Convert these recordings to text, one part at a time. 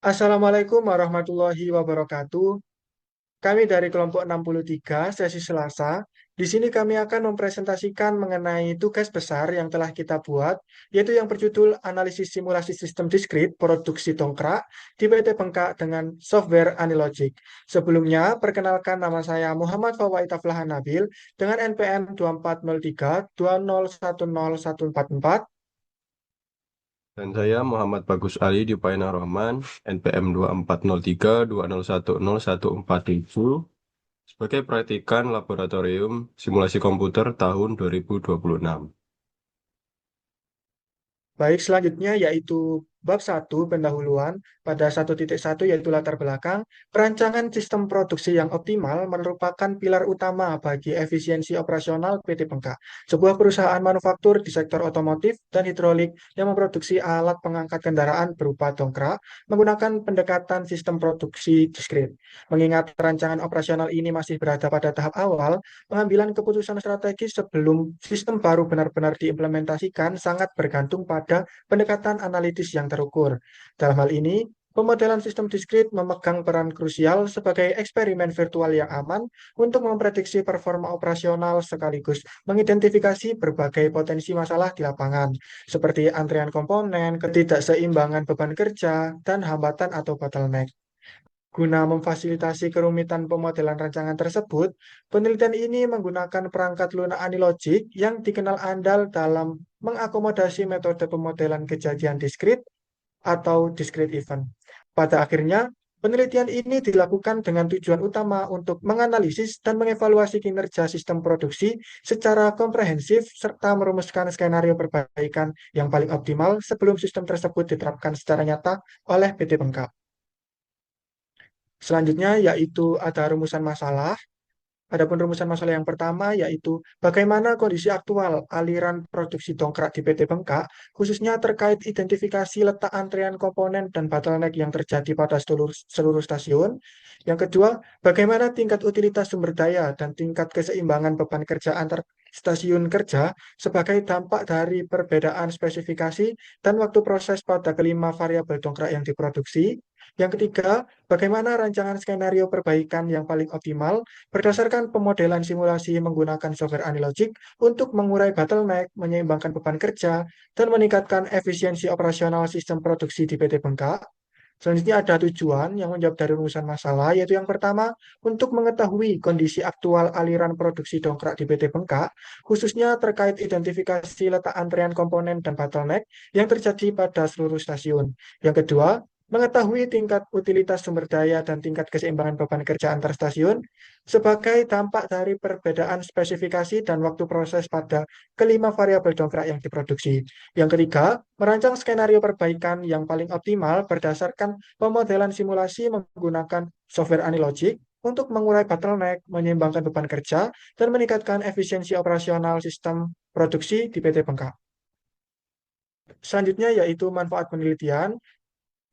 Assalamualaikum warahmatullahi wabarakatuh. Kami dari kelompok 63 sesi Selasa. Di sini kami akan mempresentasikan mengenai tugas besar yang telah kita buat, yaitu yang berjudul Analisis Simulasi Sistem Diskrit Produksi Dongkrak di PT Bengkak dengan Software Anilogic. Sebelumnya, perkenalkan nama saya Muhammad Fawaid Aflahan Nabil dengan NPM 240320101144. Dan saya Muhammad Bagus Ali Dipayana Rahman, NPM 240320101147 sebagai praktikan laboratorium simulasi komputer tahun 2026. Baik, selanjutnya yaitu bab 1 pendahuluan pada 1.1 yaitu latar belakang. Perancangan sistem produksi yang optimal merupakan pilar utama bagi efisiensi operasional PT Bengkak, sebuah perusahaan manufaktur di sektor otomotif dan hidrolik yang memproduksi alat pengangkat kendaraan berupa dongkrak menggunakan pendekatan sistem produksi diskrit. Mengingat rancangan operasional ini masih berada pada tahap awal, pengambilan keputusan strategis sebelum sistem baru benar-benar diimplementasikan sangat bergantung pada pendekatan analitis yang terukur. Dalam hal ini, pemodelan sistem diskrit memegang peran krusial sebagai eksperimen virtual yang aman untuk memprediksi performa operasional sekaligus mengidentifikasi berbagai potensi masalah di lapangan, seperti antrean komponen, ketidakseimbangan beban kerja, dan hambatan atau bottleneck. Guna memfasilitasi kerumitan pemodelan rancangan tersebut, penelitian ini menggunakan perangkat lunak Anilogic yang dikenal andal dalam mengakomodasi metode pemodelan kejadian diskrit atau discrete event. Pada akhirnya, penelitian ini dilakukan dengan tujuan utama untuk menganalisis dan mengevaluasi kinerja sistem produksi secara komprehensif serta merumuskan skenario perbaikan yang paling optimal sebelum sistem tersebut diterapkan secara nyata oleh PT Bengkak. Selanjutnya yaitu ada rumusan masalah. Adapun rumusan masalah yang pertama yaitu bagaimana kondisi aktual aliran produksi dongkrak di PT Bengkak, khususnya terkait identifikasi letak antrean komponen dan bottleneck yang terjadi pada seluruh stasiun. Yang kedua, bagaimana tingkat utilitas sumber daya dan tingkat keseimbangan beban kerja antar stasiun kerja sebagai dampak dari perbedaan spesifikasi dan waktu proses pada kelima variabel dongkrak yang diproduksi. Yang ketiga, bagaimana rancangan skenario perbaikan yang paling optimal berdasarkan pemodelan simulasi menggunakan software Anilogic untuk mengurai bottleneck, menyeimbangkan beban kerja, dan meningkatkan efisiensi operasional sistem produksi di PT Bengkak. Selanjutnya ada tujuan yang menjawab dari rumusan masalah, yaitu yang pertama, untuk mengetahui kondisi aktual aliran produksi dongkrak di PT Bengkak, khususnya terkait identifikasi letak antrean komponen dan bottleneck yang terjadi pada seluruh stasiun. Yang kedua, mengetahui tingkat utilitas sumber daya dan tingkat keseimbangan beban kerja antar stasiun sebagai dampak dari perbedaan spesifikasi dan waktu proses pada kelima variabel dongkrak yang diproduksi. Yang ketiga, merancang skenario perbaikan yang paling optimal berdasarkan pemodelan simulasi menggunakan software Anilogic untuk mengurai bottleneck, menyeimbangkan beban kerja, dan meningkatkan efisiensi operasional sistem produksi di PT Bengkak. Selanjutnya yaitu manfaat penelitian.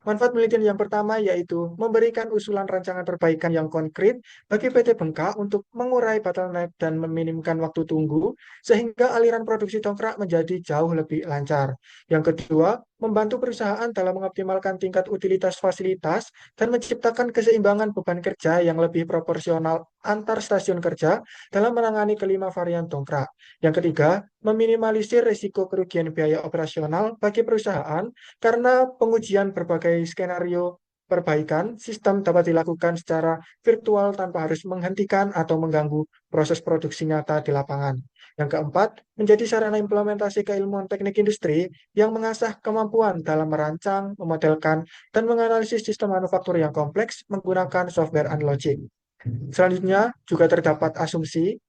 Manfaat penelitian yang pertama yaitu memberikan usulan rancangan perbaikan yang konkret bagi PT Bengkak untuk mengurai bottleneck dan meminimkan waktu tunggu sehingga aliran produksi dongkrak menjadi jauh lebih lancar. Yang kedua, membantu perusahaan dalam mengoptimalkan tingkat utilitas fasilitas dan menciptakan keseimbangan beban kerja yang lebih proporsional antar stasiun kerja dalam menangani kelima varian dongkrak. Yang ketiga, meminimalisir risiko kerugian biaya operasional bagi perusahaan karena pengujian berbagai skenario perbaikan sistem dapat dilakukan secara virtual tanpa harus menghentikan atau mengganggu proses produksi nyata di lapangan. Yang keempat, menjadi sarana implementasi keilmuan teknik industri yang mengasah kemampuan dalam merancang, memodelkan, dan menganalisis sistem manufaktur yang kompleks menggunakan software Anlogic. Selanjutnya, juga terdapat asumsi.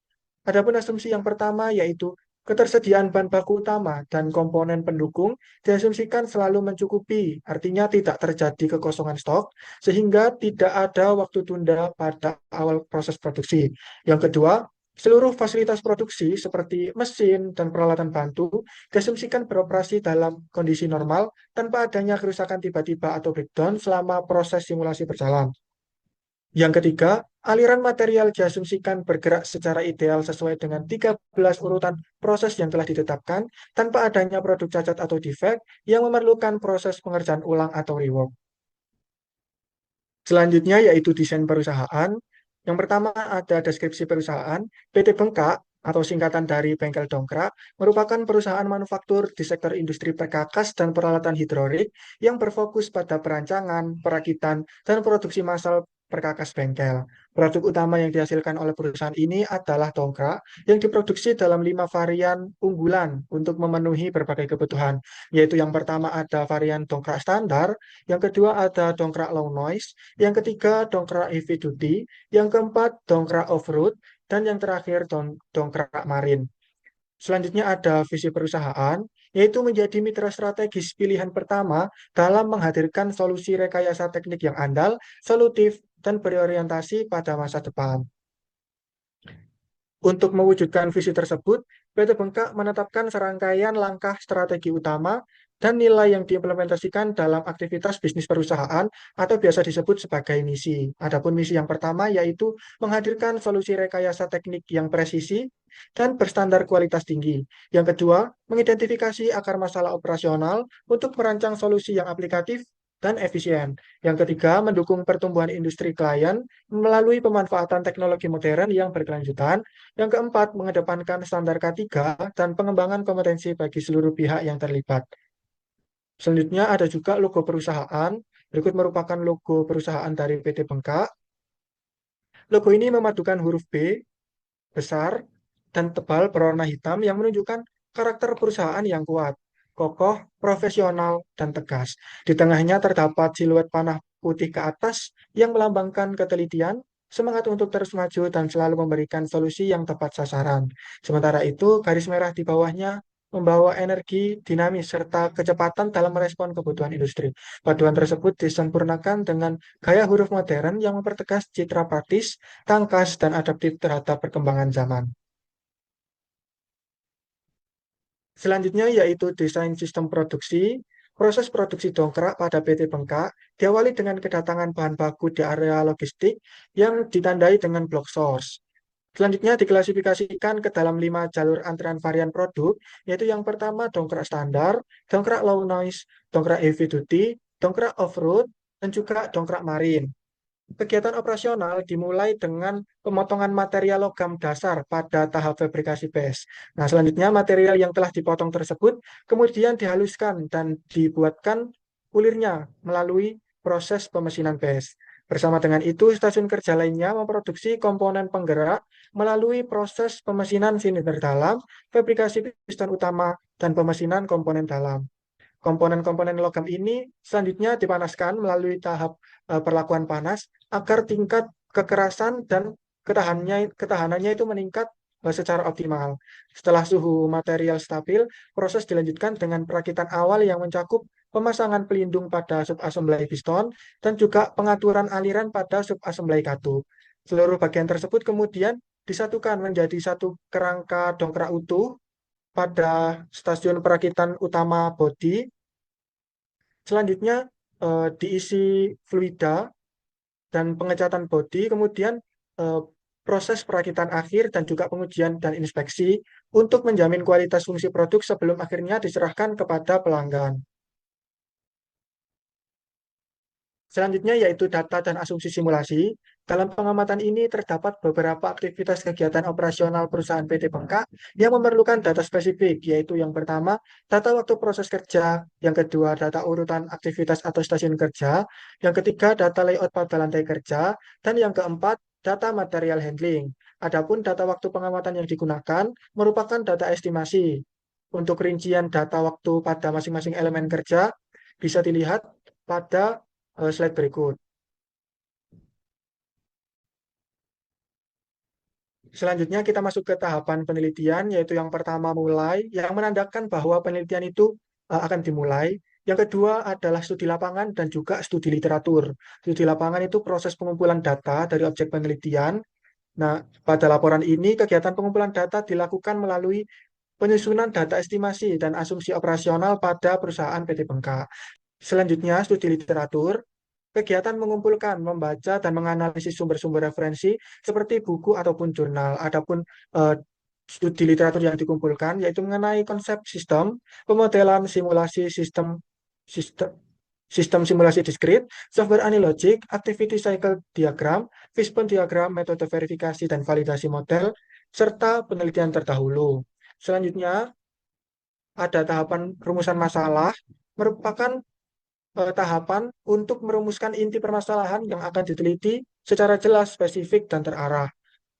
Adapun asumsi yang pertama yaitu ketersediaan bahan baku utama dan komponen pendukung diasumsikan selalu mencukupi, artinya tidak terjadi kekosongan stok, sehingga tidak ada waktu tunda pada awal proses produksi. Yang kedua, seluruh fasilitas produksi seperti mesin dan peralatan bantu diasumsikan beroperasi dalam kondisi normal tanpa adanya kerusakan tiba-tiba atau breakdown selama proses simulasi berjalan. Yang ketiga, aliran material diasumsikan bergerak secara ideal sesuai dengan 13 urutan proses yang telah ditetapkan tanpa adanya produk cacat atau defek yang memerlukan proses pengerjaan ulang atau rework. Selanjutnya yaitu desain perusahaan. Yang pertama ada deskripsi perusahaan. PT Bengkak atau singkatan dari Bengkel Dongkrak merupakan perusahaan manufaktur di sektor industri perkakas dan peralatan hidrolik yang berfokus pada perancangan, perakitan, dan produksi massal perkakas bengkel. Produk utama yang dihasilkan oleh perusahaan ini adalah dongkrak yang diproduksi dalam 5 varian unggulan untuk memenuhi berbagai kebutuhan, yaitu yang pertama ada varian dongkrak standar, yang kedua ada dongkrak low noise, yang ketiga dongkrak heavy duty, yang keempat dongkrak off-road, dan yang terakhir dongkrak marin. Selanjutnya ada visi perusahaan, yaitu menjadi mitra strategis pilihan pertama dalam menghadirkan solusi rekayasa teknik yang andal, solutif, dan berorientasi pada masa depan. Untuk mewujudkan visi tersebut, PT Bengkak menetapkan serangkaian langkah strategi utama dan nilai yang diimplementasikan dalam aktivitas bisnis perusahaan atau biasa disebut sebagai misi. Adapun misi yang pertama yaitu menghadirkan solusi rekayasa teknik yang presisi dan berstandar kualitas tinggi. Yang kedua, mengidentifikasi akar masalah operasional untuk merancang solusi yang aplikatif dan efisien. Yang ketiga, mendukung pertumbuhan industri klien melalui pemanfaatan teknologi modern yang berkelanjutan. Yang keempat, mengedepankan standar K3 dan pengembangan kompetensi bagi seluruh pihak yang terlibat. Selanjutnya ada juga logo perusahaan. Berikut merupakan logo perusahaan dari PT Bengkak. Logo ini memadukan huruf B, besar, dan tebal berwarna hitam yang menunjukkan karakter perusahaan yang kuat, kokoh, profesional, dan tegas. Di tengahnya terdapat siluet panah putih ke atas yang melambangkan ketelitian, semangat untuk terus maju dan selalu memberikan solusi yang tepat sasaran. Sementara itu, garis merah di bawahnya membawa energi dinamis serta kecepatan dalam merespon kebutuhan industri. Paduan tersebut disempurnakan dengan gaya huruf modern yang mempertegas citra praktis, tangkas, dan adaptif terhadap perkembangan zaman. Selanjutnya yaitu desain sistem produksi. Proses produksi dongkrak pada PT Bengkak diawali dengan kedatangan bahan baku di area logistik yang ditandai dengan block source. Selanjutnya diklasifikasikan ke dalam 5 jalur antrian varian produk, yaitu yang pertama dongkrak standar, dongkrak low noise, dongkrak heavy duty, dongkrak off-road, dan juga dongkrak marin. Kegiatan operasional dimulai dengan pemotongan material logam dasar pada tahap fabrikasi base. Nah, selanjutnya material yang telah dipotong tersebut kemudian dihaluskan dan dibuatkan ulirnya melalui proses pemesinan base. Bersama dengan itu, stasiun kerja lainnya memproduksi komponen penggerak melalui proses pemesinan silinder dalam, fabrikasi piston utama, dan pemesinan komponen dalam. Komponen-komponen logam ini selanjutnya dipanaskan melalui tahap perlakuan panas agar tingkat kekerasan dan ketahanannya itu meningkat secara optimal. Setelah suhu material stabil, proses dilanjutkan dengan perakitan awal yang mencakup pemasangan pelindung pada subassembly piston dan juga pengaturan aliran pada subassembly katup. Seluruh bagian tersebut kemudian disatukan menjadi satu kerangka dongkrak utuh pada stasiun perakitan utama bodi. Selanjutnya diisi fluida dan pengecatan bodi, kemudian eh, proses perakitan akhir dan juga pengujian dan inspeksi untuk menjamin kualitas fungsi produk sebelum akhirnya diserahkan kepada pelanggan. Selanjutnya yaitu data dan asumsi simulasi. Dalam pengamatan ini terdapat beberapa aktivitas kegiatan operasional perusahaan PT Bengkak yang memerlukan data spesifik, yaitu yang pertama, data waktu proses kerja, yang kedua, data urutan aktivitas atau stasiun kerja, yang ketiga, data layout pada lantai kerja, dan yang keempat, data material handling. Adapun data waktu pengamatan yang digunakan merupakan data estimasi. Untuk rincian data waktu pada masing-masing elemen kerja bisa dilihat pada slide berikut. Selanjutnya kita masuk ke tahapan penelitian, yaitu yang pertama mulai, yang menandakan bahwa penelitian itu akan dimulai. Yang kedua adalah studi lapangan dan juga studi literatur. Studi lapangan itu proses pengumpulan data dari objek penelitian. Nah, pada laporan ini kegiatan pengumpulan data dilakukan melalui penyusunan data estimasi dan asumsi operasional pada perusahaan PT Bengkak. Selanjutnya, studi literatur. Kegiatan mengumpulkan, membaca, dan menganalisis sumber-sumber referensi seperti buku ataupun jurnal. Adapun eh, studi literatur yang dikumpulkan yaitu mengenai konsep sistem, pemodelan simulasi sistem sistem sistem simulasi diskrit, software analogic, activity cycle diagram, fishbone diagram, metode verifikasi dan validasi model, serta penelitian terdahulu. Selanjutnya, ada tahapan rumusan masalah, merupakan tahapan untuk merumuskan inti permasalahan yang akan diteliti secara jelas, spesifik, dan terarah.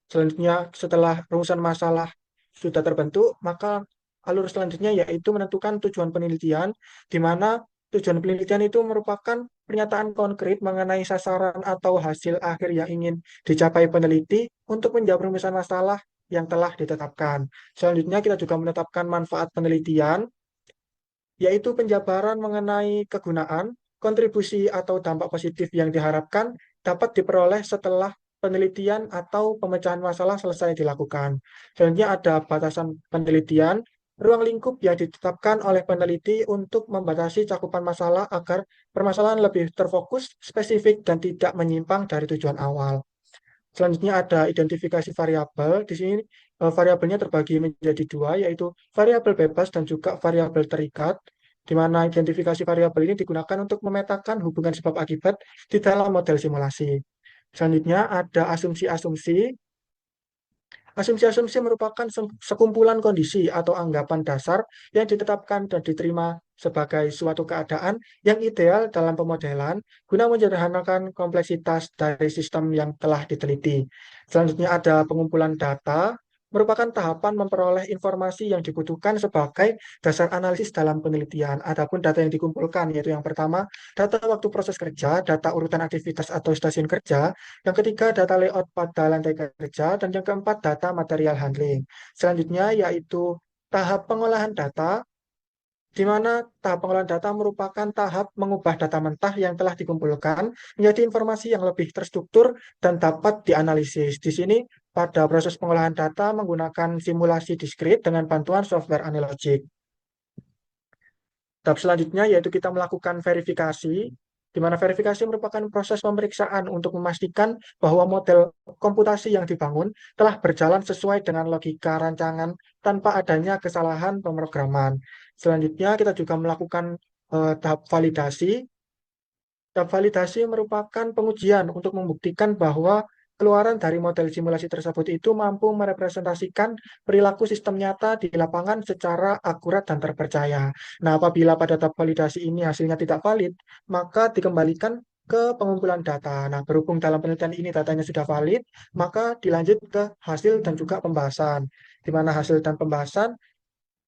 Selanjutnya, setelah rumusan masalah sudah terbentuk, maka alur selanjutnya yaitu menentukan tujuan penelitian, di mana tujuan penelitian itu merupakan pernyataan konkret mengenai sasaran atau hasil akhir yang ingin dicapai peneliti untuk menjawab rumusan masalah yang telah ditetapkan. Selanjutnya, kita juga menetapkan manfaat penelitian, yaitu penjabaran mengenai kegunaan, kontribusi atau dampak positif yang diharapkan dapat diperoleh setelah penelitian atau pemecahan masalah selesai dilakukan. Selanjutnya ada batasan penelitian, ruang lingkup yang ditetapkan oleh peneliti untuk membatasi cakupan masalah agar permasalahan lebih terfokus, spesifik, dan tidak menyimpang dari tujuan awal. Selanjutnya ada identifikasi variabel. Di sini variabelnya terbagi menjadi dua, yaitu variabel bebas dan juga variabel terikat, di mana identifikasi variabel ini digunakan untuk memetakan hubungan sebab akibat di dalam model simulasi. Selanjutnya ada asumsi-asumsi. Asumsi-asumsi merupakan sekumpulan kondisi atau anggapan dasar yang ditetapkan dan diterima sebagai suatu keadaan yang ideal dalam pemodelan guna menyederhanakan kompleksitas dari sistem yang telah diteliti. Selanjutnya ada pengumpulan data, merupakan tahapan memperoleh informasi yang dibutuhkan sebagai dasar analisis dalam penelitian. Adapun data yang dikumpulkan yaitu yang pertama, data waktu proses kerja, data urutan aktivitas atau stasiun kerja, yang ketiga, data layout pada lantai kerja. Dan yang keempat, data material handling. Selanjutnya, yaitu tahap pengolahan data, di mana tahap pengolahan data merupakan tahap mengubah data mentah yang telah dikumpulkan menjadi informasi yang lebih terstruktur dan dapat dianalisis. Di sini, pada proses pengolahan data menggunakan simulasi diskrit dengan bantuan software analogic. Tahap selanjutnya yaitu kita melakukan verifikasi, di mana verifikasi merupakan proses pemeriksaan untuk memastikan bahwa model komputasi yang dibangun telah berjalan sesuai dengan logika rancangan tanpa adanya kesalahan pemrograman. Selanjutnya, kita juga melakukan tahap validasi. Tahap validasi merupakan pengujian untuk membuktikan bahwa keluaran dari model simulasi tersebut itu mampu merepresentasikan perilaku sistem nyata di lapangan secara akurat dan terpercaya. Nah, apabila pada tahap validasi ini hasilnya tidak valid, maka dikembalikan ke pengumpulan data. Nah, berhubung dalam penelitian ini datanya sudah valid, maka dilanjut ke hasil dan juga pembahasan, di mana hasil dan pembahasan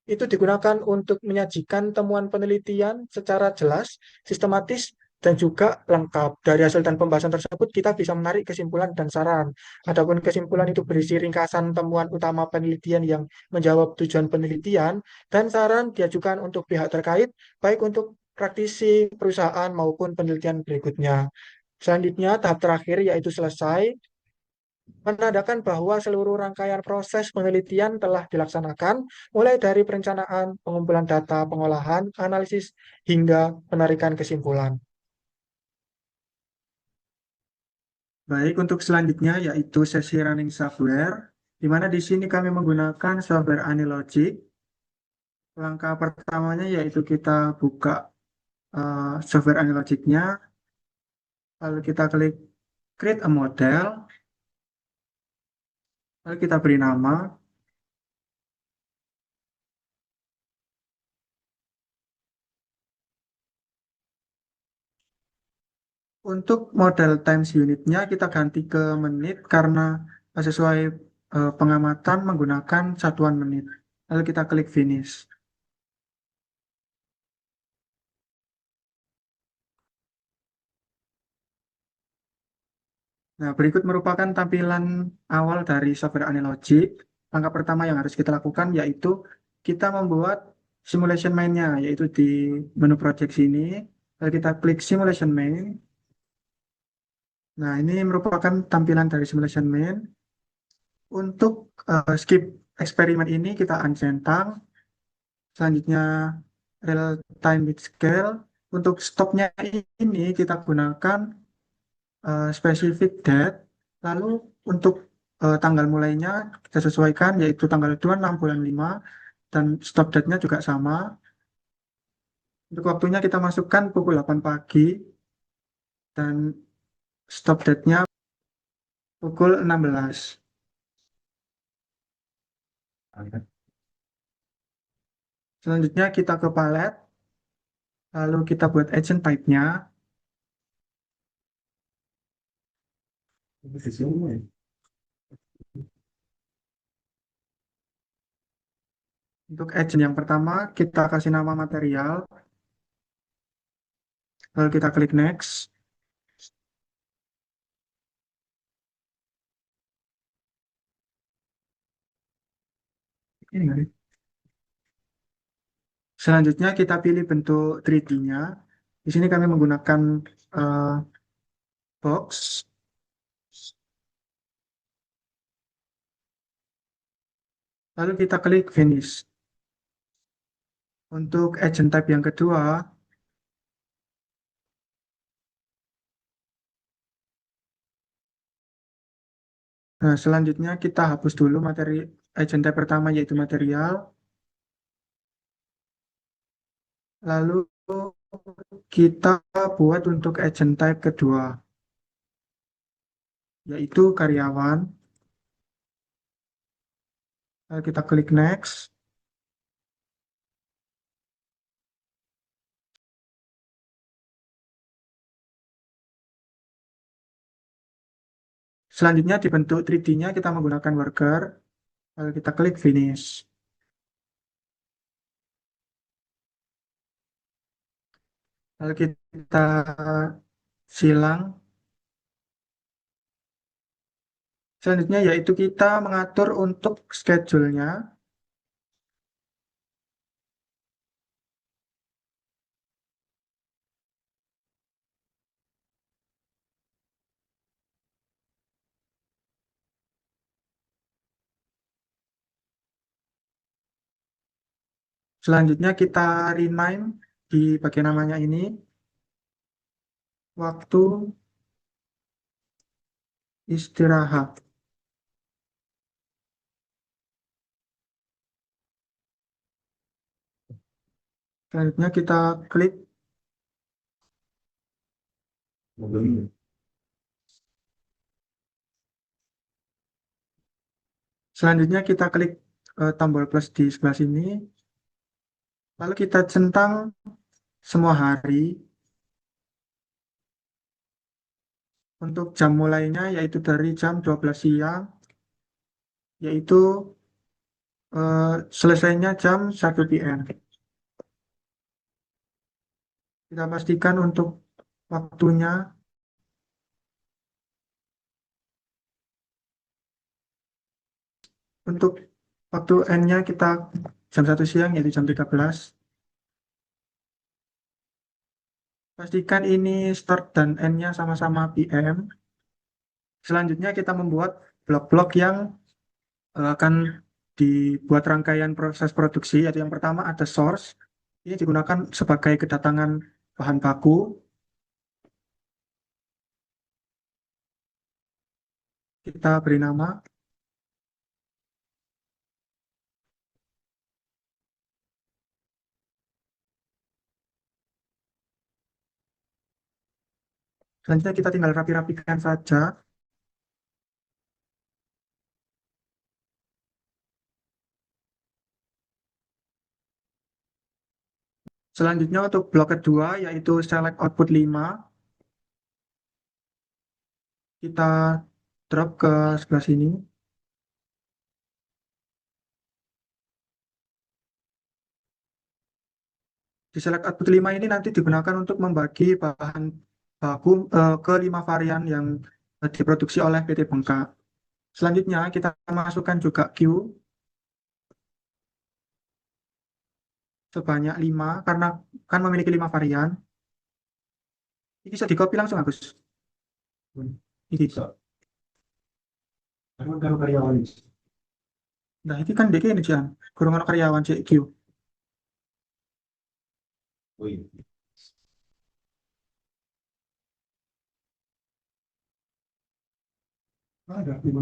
itu digunakan untuk menyajikan temuan penelitian secara jelas, sistematis, dan juga lengkap. Dari hasil dan pembahasan tersebut, kita bisa menarik kesimpulan dan saran. Adapun kesimpulan itu berisi ringkasan temuan utama penelitian yang menjawab tujuan penelitian, dan saran diajukan untuk pihak terkait, baik untuk praktisi, perusahaan, maupun penelitian berikutnya. Selanjutnya, tahap terakhir yaitu selesai, menandakan bahwa seluruh rangkaian proses penelitian telah dilaksanakan, mulai dari perencanaan, pengumpulan data, pengolahan, analisis, hingga penarikan kesimpulan. Baik, untuk selanjutnya yaitu sesi running software, di mana di sini kami menggunakan software Analogic. Langkah pertamanya yaitu kita buka software Analogic-nya, lalu kita klik create a model, lalu kita beri nama. Untuk model times unitnya kita ganti ke menit karena sesuai pengamatan menggunakan satuan menit. Lalu kita klik finish. Nah, berikut merupakan tampilan awal dari software Analogic. Langkah pertama yang harus kita lakukan yaitu kita membuat simulation main-nya, yaitu di menu project sini. Lalu kita klik simulation main. Nah, ini merupakan tampilan dari simulation main. Untuk skip eksperimen ini kita uncentang. Selanjutnya real time with scale. Untuk stopnya ini kita gunakan specific date. Lalu untuk tanggal mulainya kita sesuaikan yaitu tanggal 26 bulan 5 dan stop date-nya juga sama. Untuk waktunya kita masukkan pukul 8 pagi dan stop date-nya pukul 16. Selanjutnya kita ke palet, lalu kita buat agent type-nya. Untuk agent yang pertama, kita kasih nama material, lalu kita klik next. Ini nggak sih? Selanjutnya kita pilih bentuk 3D-nya. Di sini kami menggunakan eh, box. Lalu kita klik finish. Untuk agent type yang kedua, nah, selanjutnya kita hapus dulu materi agent type pertama yaitu material. Lalu kita buat untuk agent type kedua yaitu karyawan. Lalu kita klik next. Selanjutnya di bentuk 3D-nya kita menggunakan worker. Lalu kita klik finish. Lalu kita silang. Selanjutnya yaitu kita mengatur untuk schedule-nya. Selanjutnya kita rename di bagian namanya ini waktu istirahat. Selanjutnya kita klik. Selanjutnya kita klik tombol plus di sebelah sini. Lalu kita centang semua hari. Untuk jam mulainya yaitu dari jam 12 siang, yaitu selesainya jam 1 PM. Kita pastikan untuk waktunya. Untuk waktu N-nya kita jam 1 siang yaitu jam 13. Pastikan ini start dan N-nya sama-sama PM. Selanjutnya kita membuat blok-blok yang akan dibuat rangkaian proses produksi. Yaitu yang pertama ada source. Ini digunakan sebagai kedatangan bahan baku. Kita beri nama. Selanjutnya kita tinggal rapi-rapikan saja. Selanjutnya untuk blok kedua yaitu select output 5. Kita drop ke sebelah sini. Di select output 5 ini nanti digunakan untuk membagi bahan baku ke 5 varian yang diproduksi oleh PT Bengka. Selanjutnya kita masukkan juga Q sebanyak 5 karena kan memiliki 5 varian. Ini bisa di copy langsung Agus. Ini bisa. Kalau karyawan. Nah, ini kan DK ini Jan. Kurang ono karyawan CQ. Oh iya. Ada di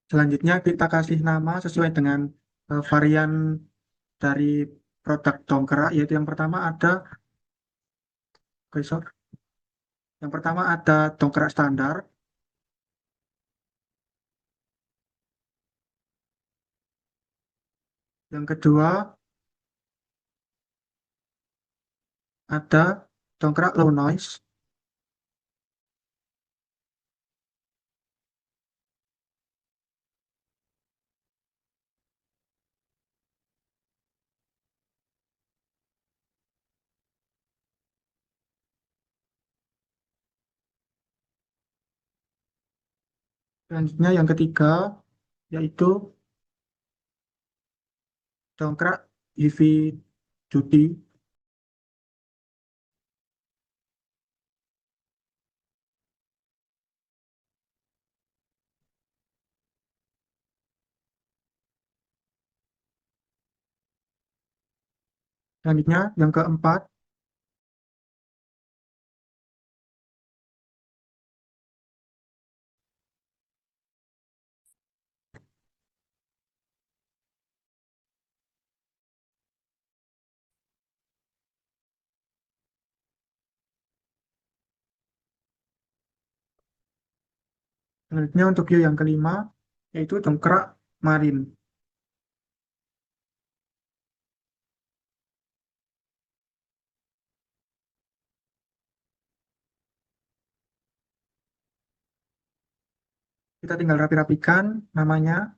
Selanjutnya kita kasih nama sesuai dengan varian dari produk dongkrak, yaitu yang pertama ada, oke, sorry. Yang pertama ada dongkrak standar, yang kedua ada dongkrak low noise, selanjutnya yang ketiga yaitu dongkrak heavy duty, selanjutnya yang keempat, selanjutnya untuk view yang kelima yaitu dongkrak marine. Kita tinggal rapi-rapikan namanya.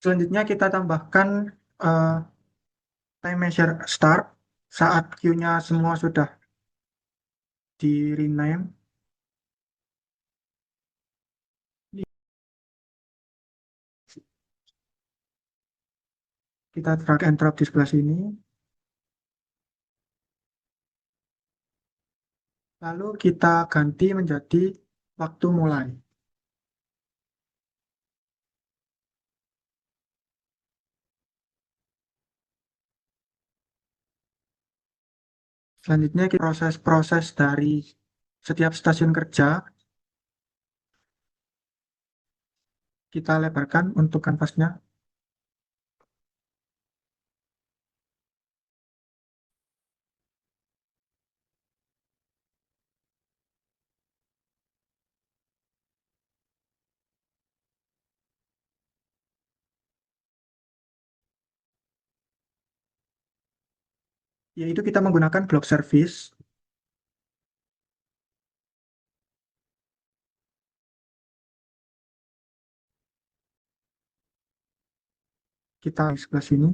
Selanjutnya kita tambahkan eh, time measure start saat queue-nya semua sudah di rename. Kita drag and drop di sebelah sini. Lalu kita ganti menjadi waktu mulai. Selanjutnya proses-proses dari setiap stasiun kerja kita lebarkan untuk kanvasnya. Yaitu kita menggunakan block service. Kita di sebelah sini.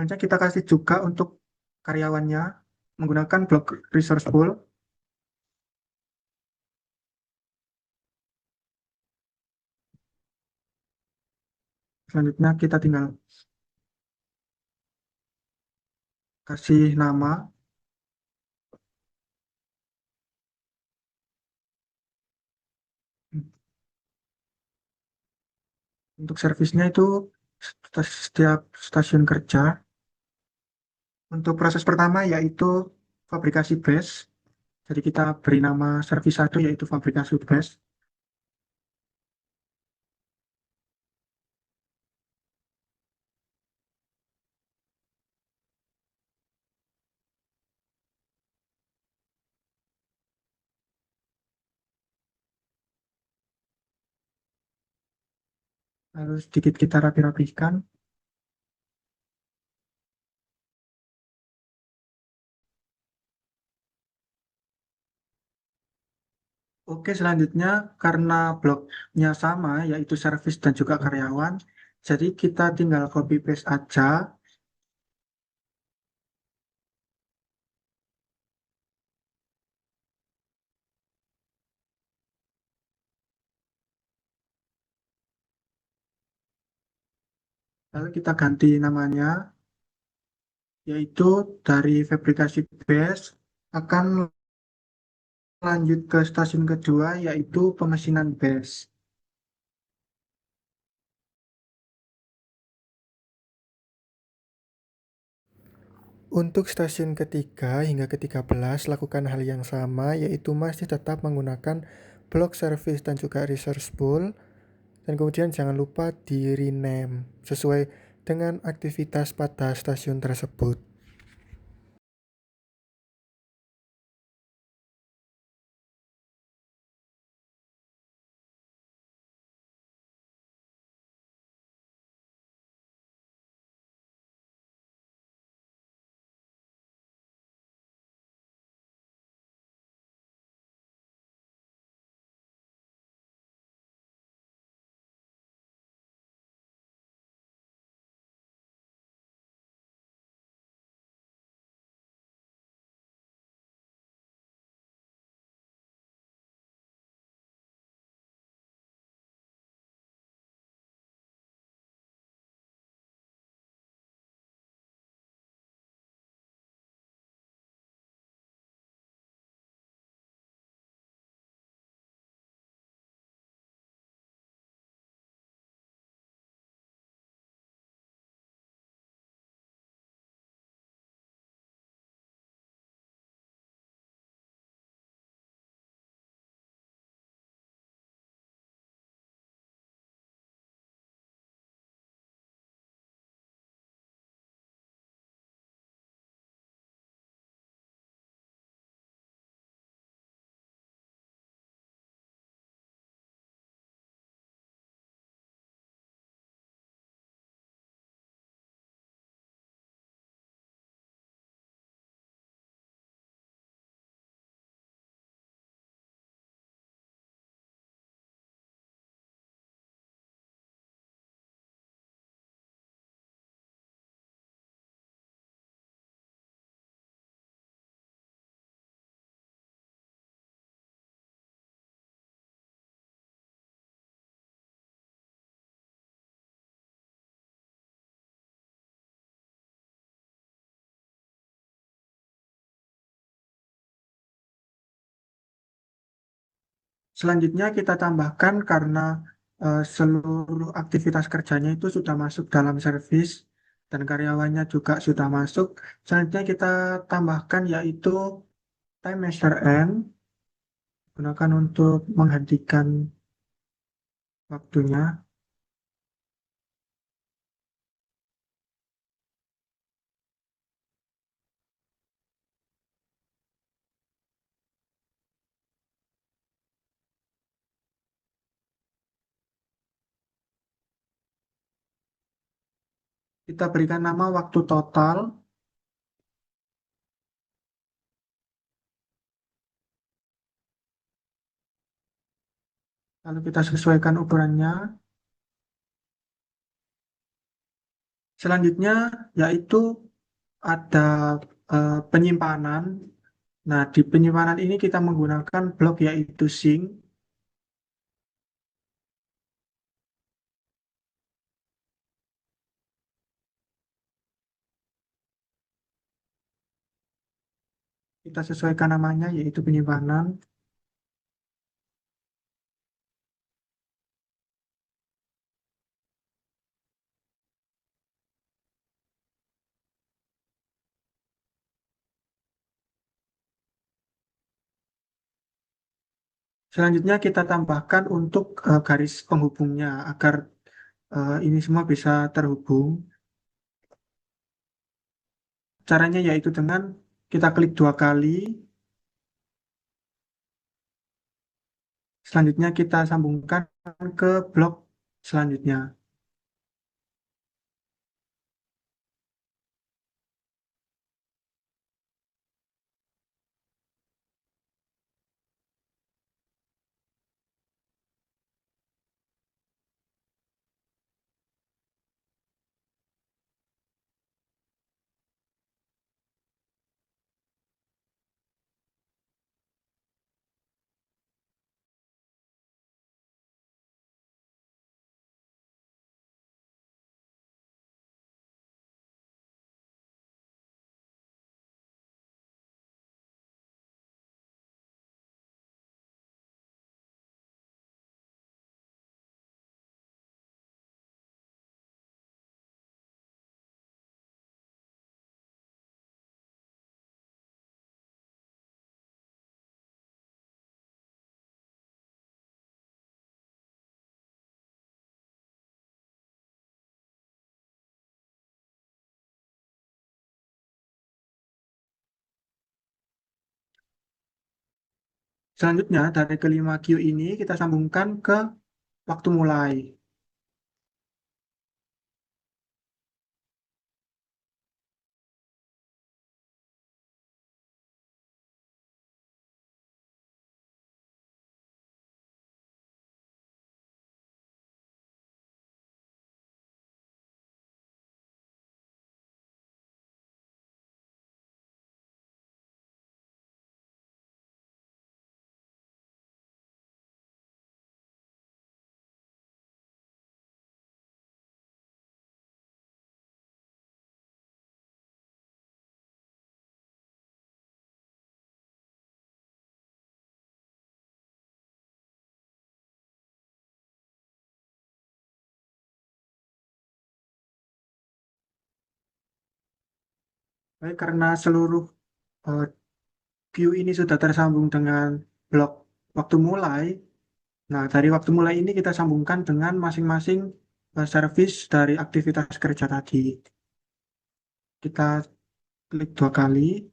Selanjutnya kita kasih juga untuk karyawannya menggunakan block resource pool. Selanjutnya kita tinggal kasih nama. Untuk servisnya itu setiap stasiun kerja. Untuk proses pertama yaitu fabrikasi batch. Jadi kita beri nama servis satu yaitu fabrikasi batch. Lalu sedikit kita rapi-rapikan. Oke, selanjutnya karena bloknya sama, yaitu servis dan juga karyawan, jadi kita tinggal copy paste aja, lalu kita ganti namanya, yaitu dari fabrikasi base akan lanjut ke stasiun kedua, yaitu pemesinan base. Untuk stasiun ketiga hingga ke-13 lakukan hal yang sama, yaitu masih tetap menggunakan block service dan juga resource pool, dan kemudian jangan lupa di rename sesuai dengan aktivitas pada stasiun tersebut. Selanjutnya kita tambahkan karena seluruh aktivitas kerjanya itu sudah masuk dalam servis dan karyawannya juga sudah masuk. Selanjutnya kita tambahkan yaitu time measure end, gunakan untuk menghentikan waktunya. Kita berikan nama waktu total, lalu kita sesuaikan ukurannya. Selanjutnya yaitu ada penyimpanan. Nah, di penyimpanan ini kita menggunakan blok yaitu sync. Kita sesuaikan namanya yaitu penyimpanan. Selanjutnya kita tambahkan untuk garis penghubungnya agar ini semua bisa terhubung. Caranya yaitu dengan kita klik 2 kali, selanjutnya kita sambungkan ke blok selanjutnya. Selanjutnya, dari kelima Q ini kita sambungkan ke waktu mulai. Baik, karena seluruh eh, Q ini sudah tersambung dengan blok waktu mulai. Nah, dari waktu mulai ini kita sambungkan dengan masing-masing service dari aktivitas kerja tadi. Kita klik dua kali,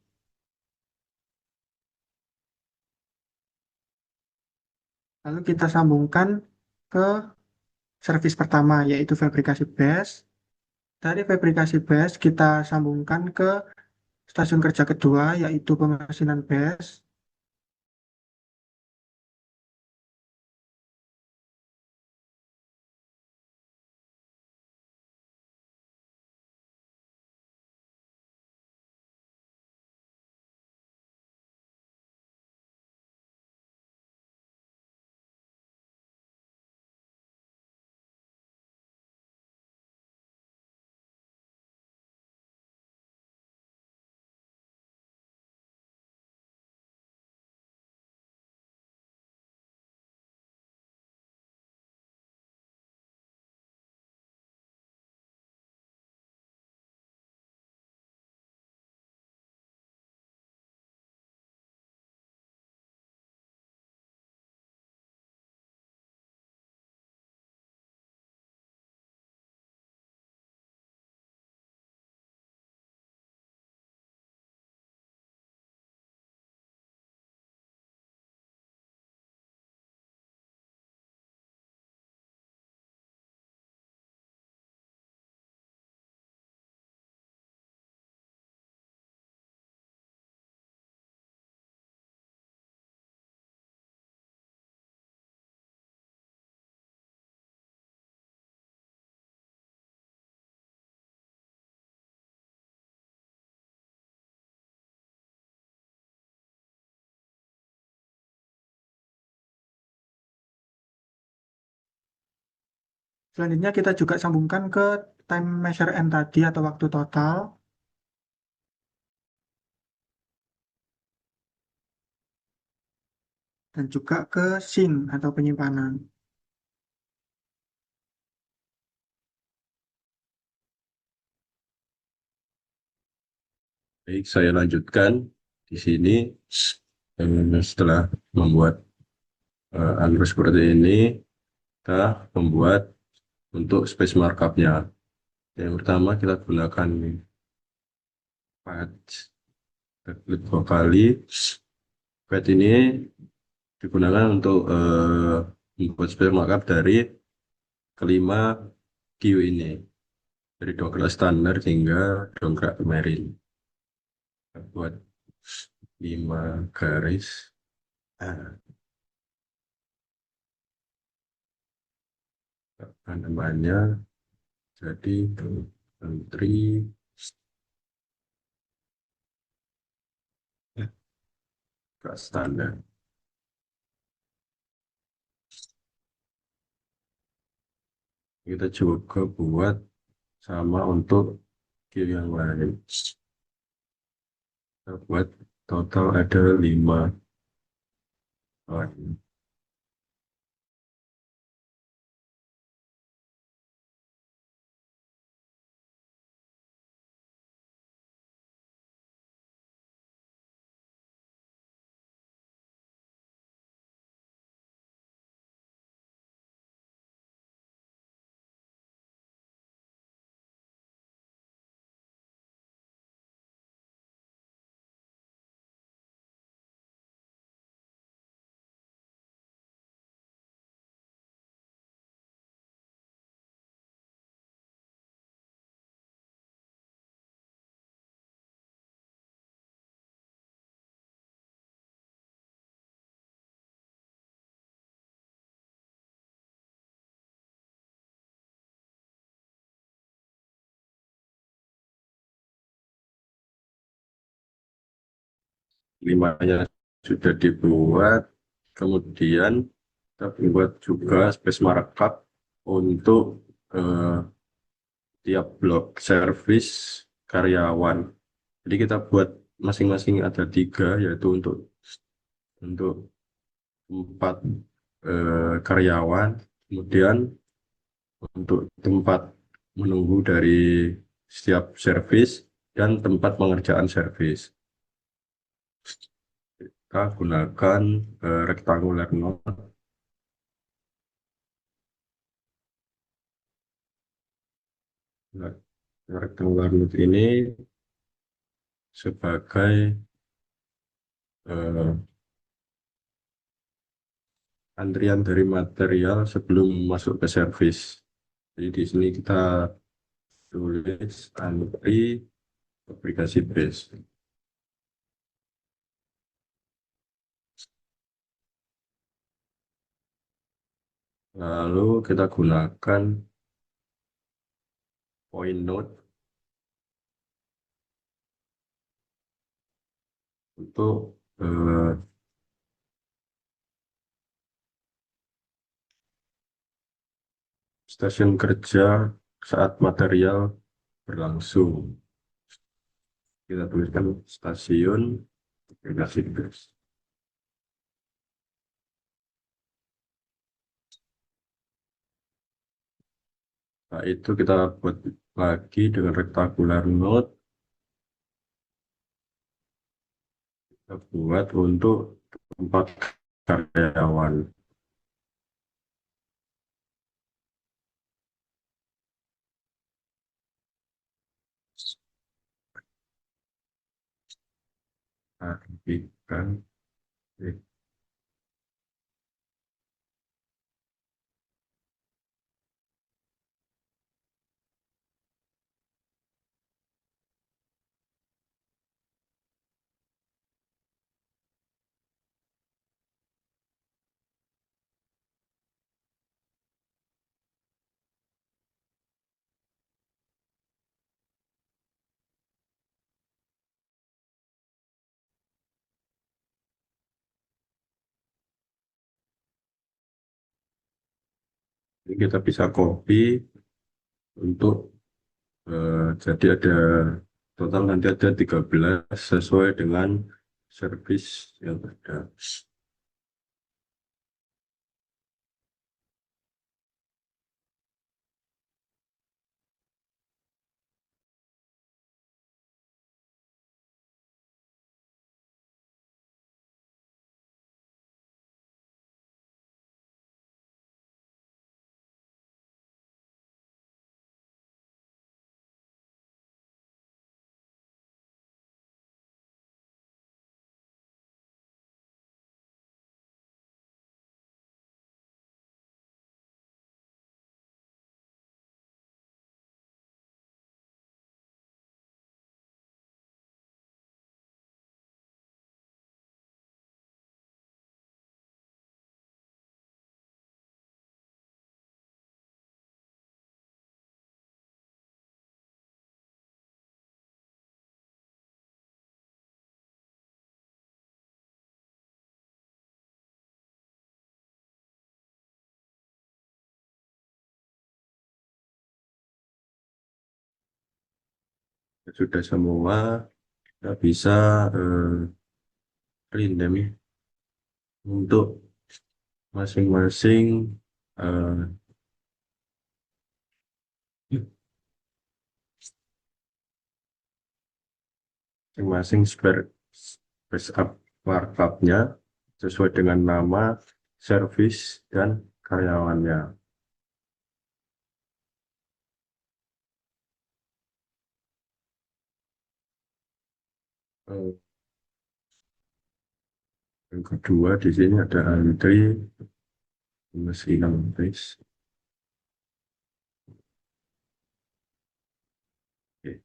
lalu kita sambungkan ke service pertama, yaitu fabrikasi batch. Dari fabrikasi batch, kita sambungkan ke stasiun kerja kedua, yaitu pemesinan batch. Selanjutnya kita juga sambungkan ke time measure end tadi atau waktu total, dan juga ke scene atau penyimpanan. Baik, saya lanjutkan di sini. Setelah membuat alur seperti ini, kita membuat untuk space markup-nya. Yang pertama kita gunakan patch. Kita klik dua kali. Patch ini digunakan untuk membuat space markup dari kelima Q ini. Dari dongkrak standar hingga dongkrak marine. Kita buat 5 garis. Nah, namanya jadi menteri gak standar. Kita juga buat sama untuk skill yang lain. Kita buat total ada 5 orang. limanya sudah dibuat, kemudian kita buat juga space markup untuk eh, tiap blok service karyawan. Jadi kita buat masing-masing ada tiga, yaitu untuk tempat karyawan, kemudian untuk tempat menunggu dari setiap service dan tempat pengerjaan service. Kita gunakan rectangular node. Nah, rectangular node ini sebagai eh, antrian dari material sebelum masuk ke service. Jadi di sini kita tulis antri aplikasi base. Lalu kita gunakan point node untuk stasiun kerja saat material berlangsung. Kita tuliskan stasiun aplikasi base. Nah, itu kita buat lagi dengan rectangular node. Kita buat untuk tempat karyawan. Aktifkan. Ini kita bisa copy untuk jadi ada total nanti ada 13 sesuai dengan service yang ada. Sudah semua, kita bisa rename untuk masing-masing eh, masing-masing space up markupnya sesuai dengan nama, service, dan karyawannya. Eh, yang kedua di sini ada antri mesin base. Oke,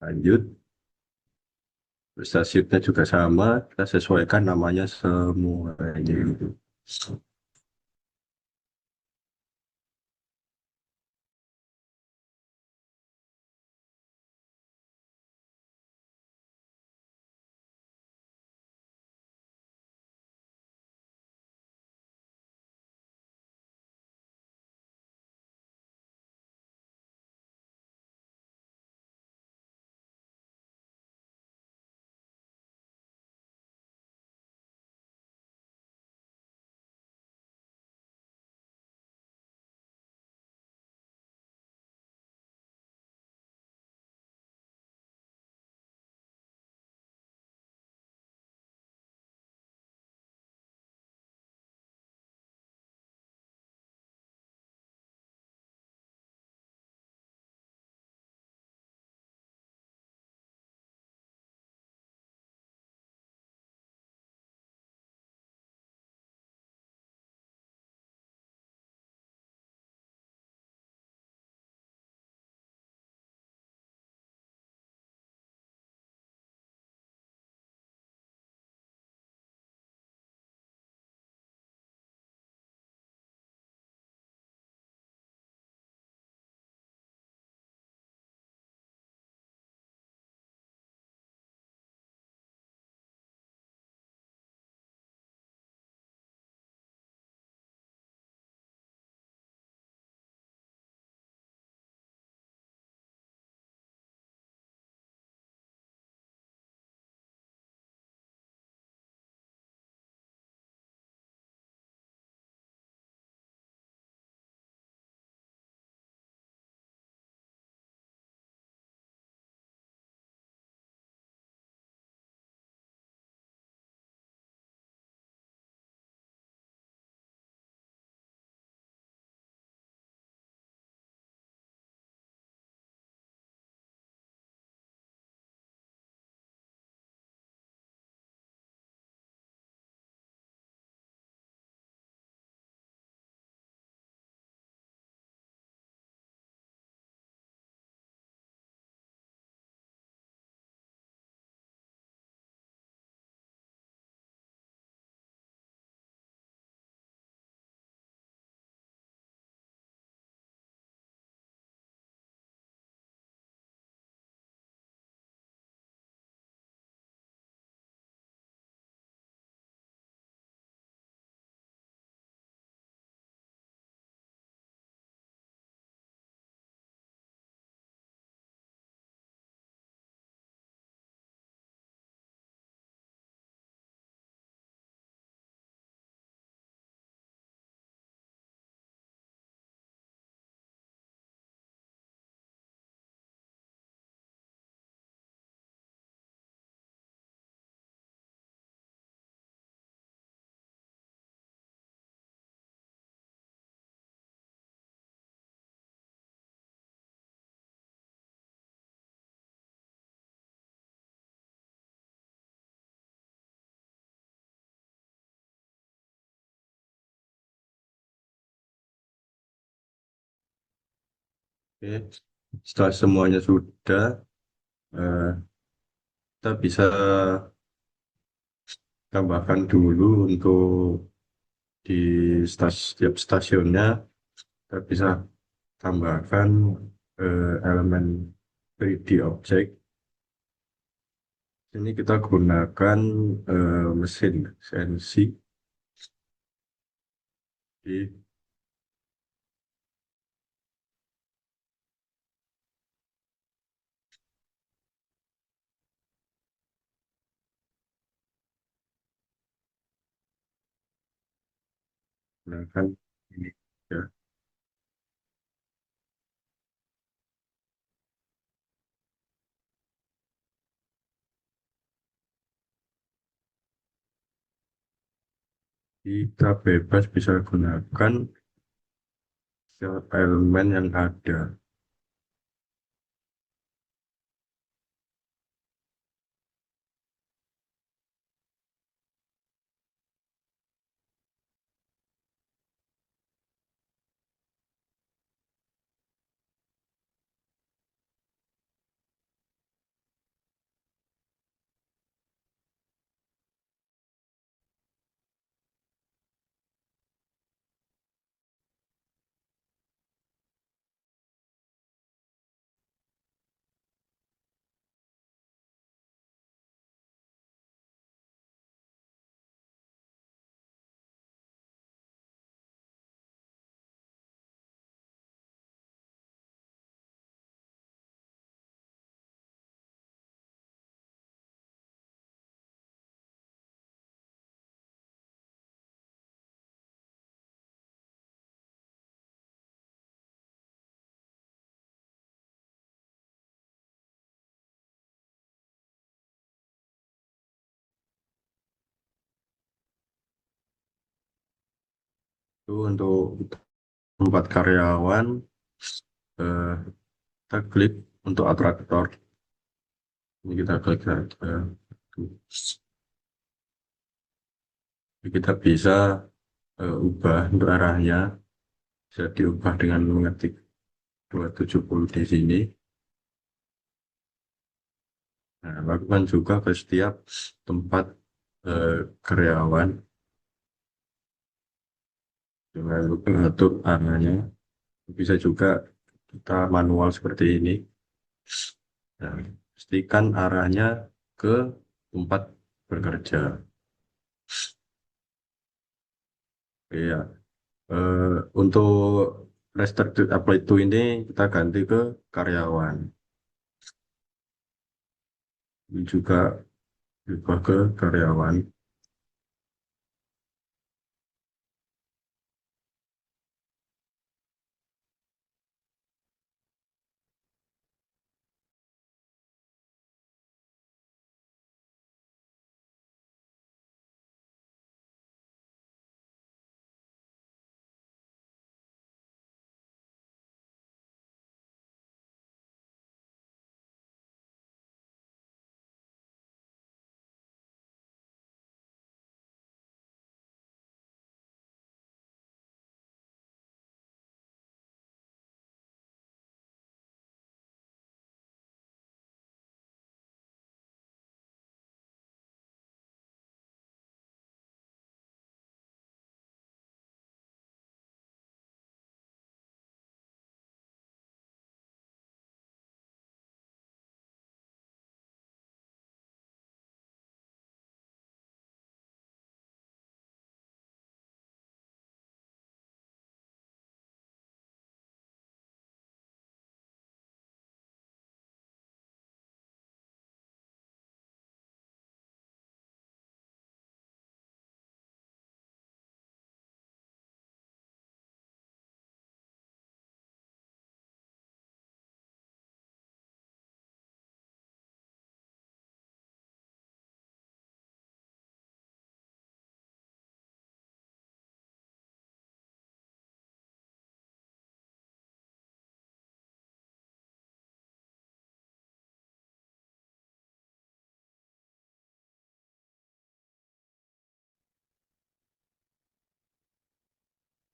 lanjut. Stasiunnya juga sama, kita sesuaikan namanya semuanya. Oke. Setelah semuanya sudah, eh, kita bisa tambahkan dulu untuk di setiap stasiunnya, kita bisa tambahkan elemen 3D object. Ini kita gunakan mesin CNC di gunakan ini ya. Kita bebas bisa gunakan setiap elemen yang ada. Itu untuk tempat karyawan, eh, kita klik untuk atraktor. Ini kita klik saja. Kita bisa ubah untuk arahnya, bisa diubah dengan mengetik 270 di sini. Nah, lakukan juga ke setiap tempat karyawan dengan mengatur arahnya. Bisa juga kita manual seperti ini. Nah, pastikan arahnya ke tempat bekerja. Iya. Untuk restricted apply to ini kita ganti ke karyawan. Ini juga berubah ke karyawan.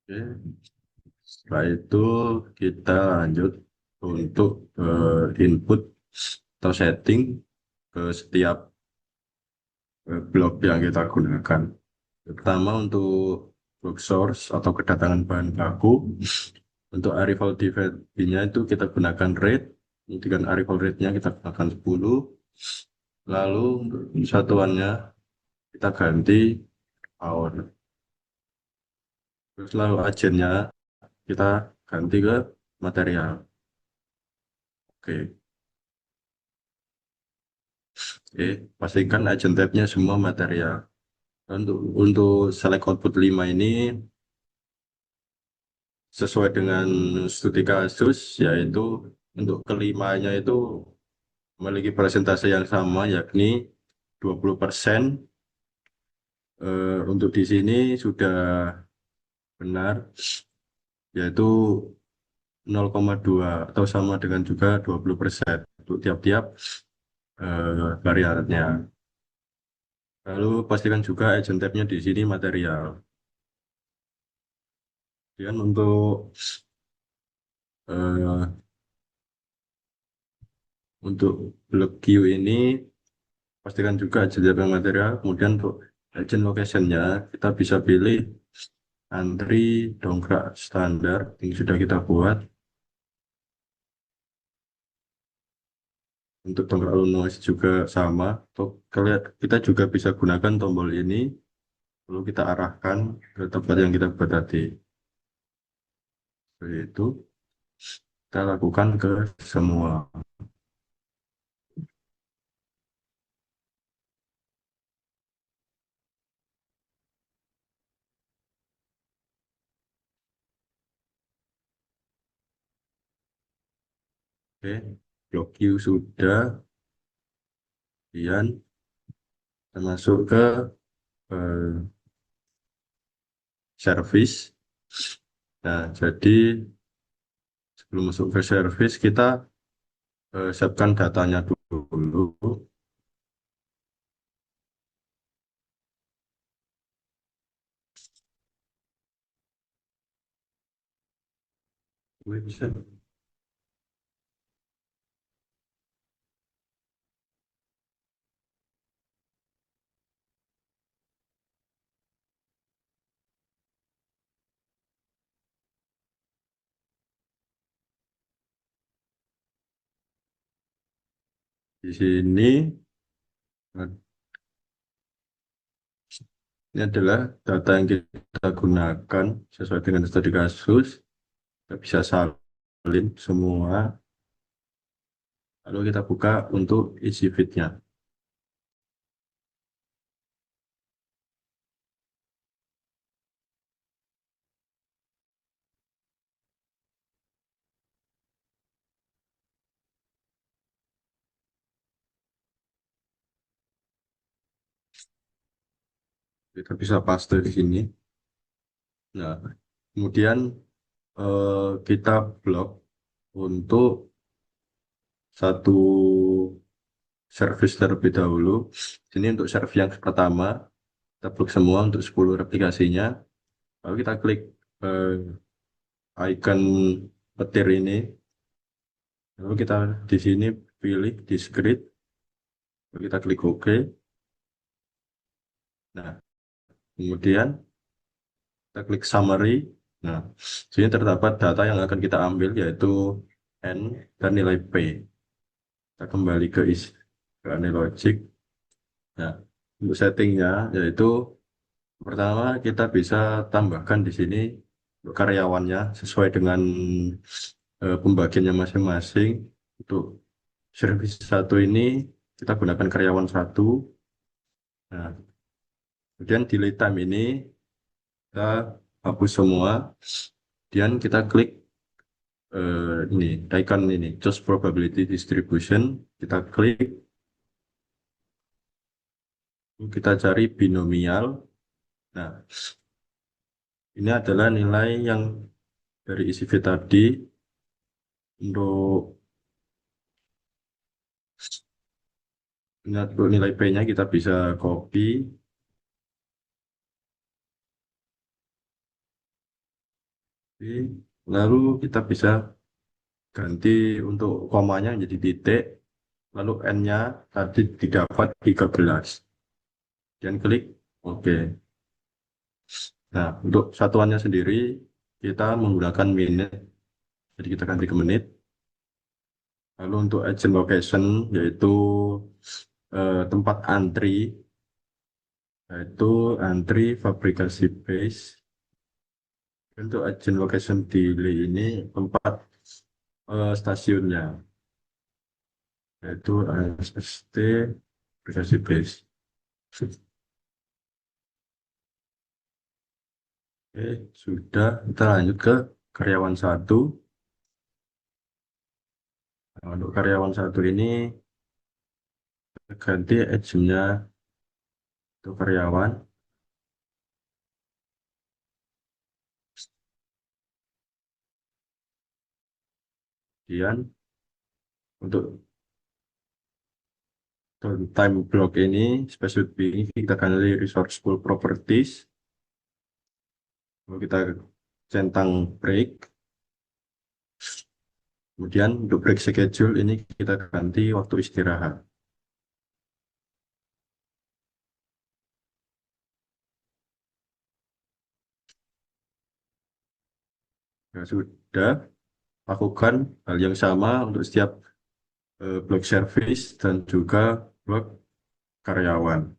Oke. Setelah itu kita lanjut untuk input atau setting ke setiap blok yang kita gunakan. Pertama untuk block source atau kedatangan bahan baku. Untuk arrival nya itu kita gunakan rate. Dengan arrival rate-nya kita gunakan 10. Lalu untuk satuannya kita ganti hour. Terus lalu agennya kita ganti ke material. Oke, oke. Pastikan agent type-nya semua material. Untuk select output 5 ini sesuai dengan studi kasus, yaitu untuk kelimanya itu memiliki persentase yang sama, yakni 20%. Untuk di sini sudah benar, yaitu 0,2 atau sama dengan juga 20% untuk tiap-tiap variabelnya. Lalu pastikan juga agent type-nya di sini material. Kemudian eh, untuk blok Q ini pastikan juga agent type material. Kemudian untuk agent location-nya kita bisa pilih antri dongkrak standar yang sudah kita buat. Untuk dongkrak lunas juga sama. Kita juga bisa gunakan tombol ini, lalu kita arahkan ke tempat yang kita buat tadi. Seperti itu kita lakukan ke semua. Oke, blok Q sudah, kemudian kita masuk ke eh, service. Nah, jadi sebelum masuk ke service kita siapkan datanya dulu. Gue bisa. Di sini ini adalah data yang kita gunakan sesuai dengan studi kasus. Kita bisa salin semua. Lalu kita buka untuk isi feed-nya. Kita bisa paste di sini. Nah, kemudian kita blok untuk satu service terlebih dahulu. Ini untuk service yang pertama, kita blok semua untuk 10 replikasinya. Lalu kita klik icon petir ini. Lalu kita di sini pilih discrete. Lalu kita klik OK. Nah, kemudian kita klik summary. Nah, sini terdapat data yang akan kita ambil, yaitu N dan nilai P. Kita kembali ke AnyLogic. Nah, untuk settingnya, yaitu pertama kita bisa tambahkan di sini untuk karyawannya sesuai dengan pembagiannya masing-masing. Untuk service satu ini kita gunakan karyawan satu. Nah, kemudian delete time ini kita hapus semua. Kemudian kita klik ini icon ini choose probability distribution. Kita klik, kita cari binomial. Nah, ini adalah nilai yang dari isi V tadi. Untuk nilai P-nya kita bisa copy. Lalu kita bisa ganti untuk komanya jadi titik, lalu N-nya tadi didapat 13. Dan klik OK. Nah, untuk satuannya sendiri, kita menggunakan menit, jadi kita ganti ke menit. Lalu untuk agent location, yaitu tempat antri, yaitu antri fabrikasi base. Untuk agent location delay ini tempat stasiunnya, yaitu SST fabrikasi base. Oke, sudah. Kita lanjut ke karyawan satu. Nah, untuk karyawan satu ini ganti agentnya untuk karyawan. Kemudian untuk time block ini specific ini kita ganti resource pool properties. Lalu kita centang break. Kemudian untuk break schedule ini kita ganti waktu istirahat. Ya, sudah lakukan hal yang sama untuk setiap blok service dan juga blok karyawan.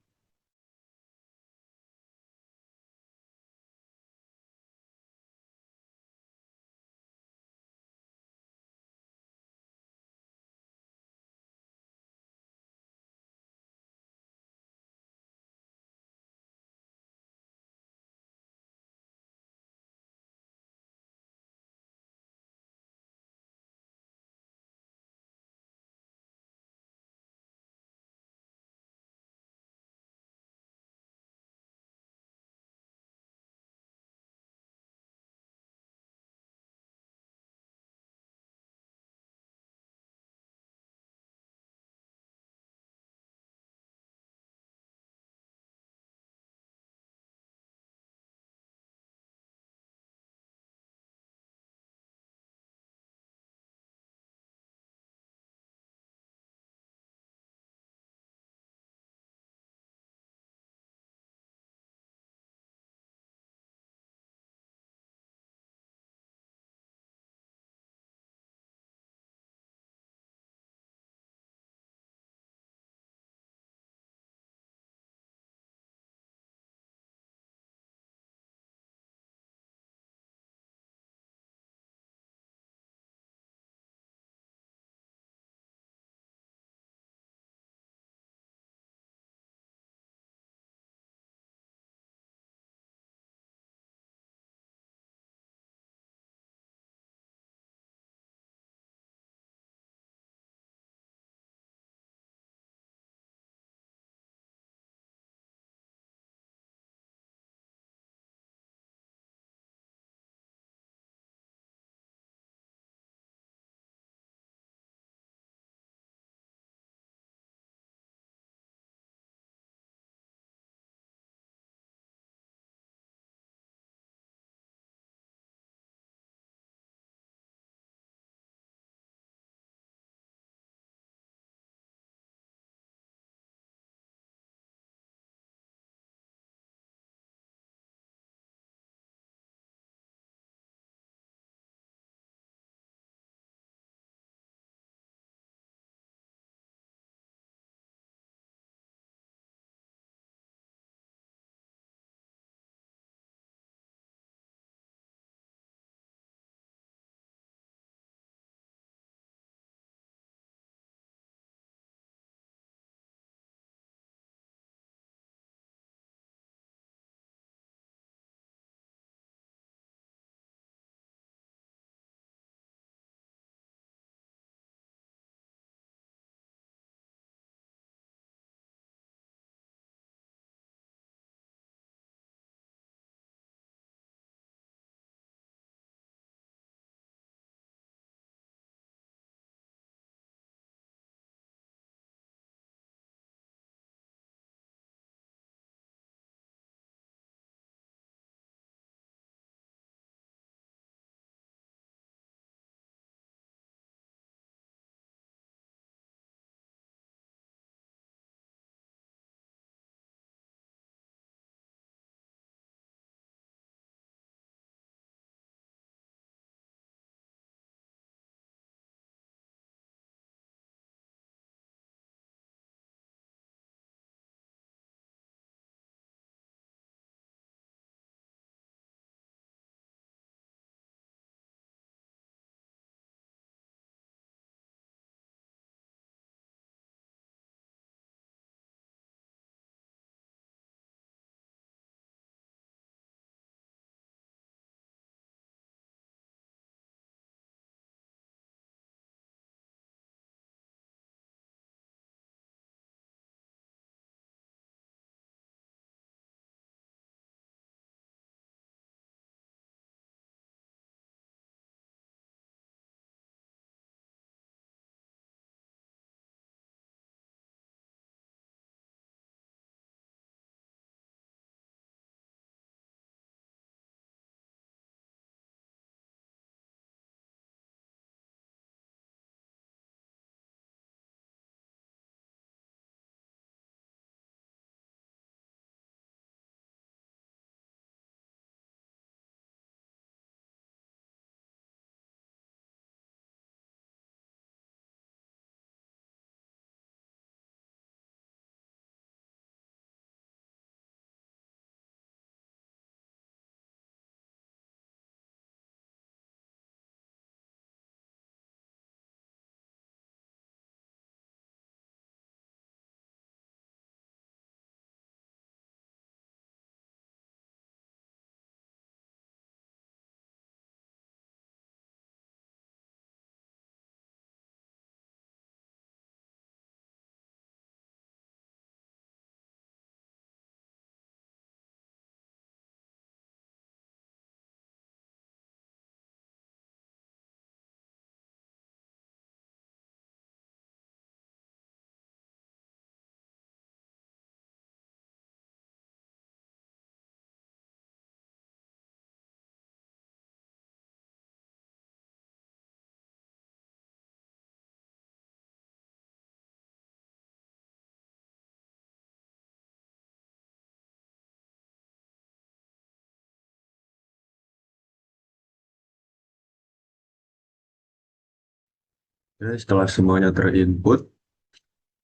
Oke, setelah semuanya terinput,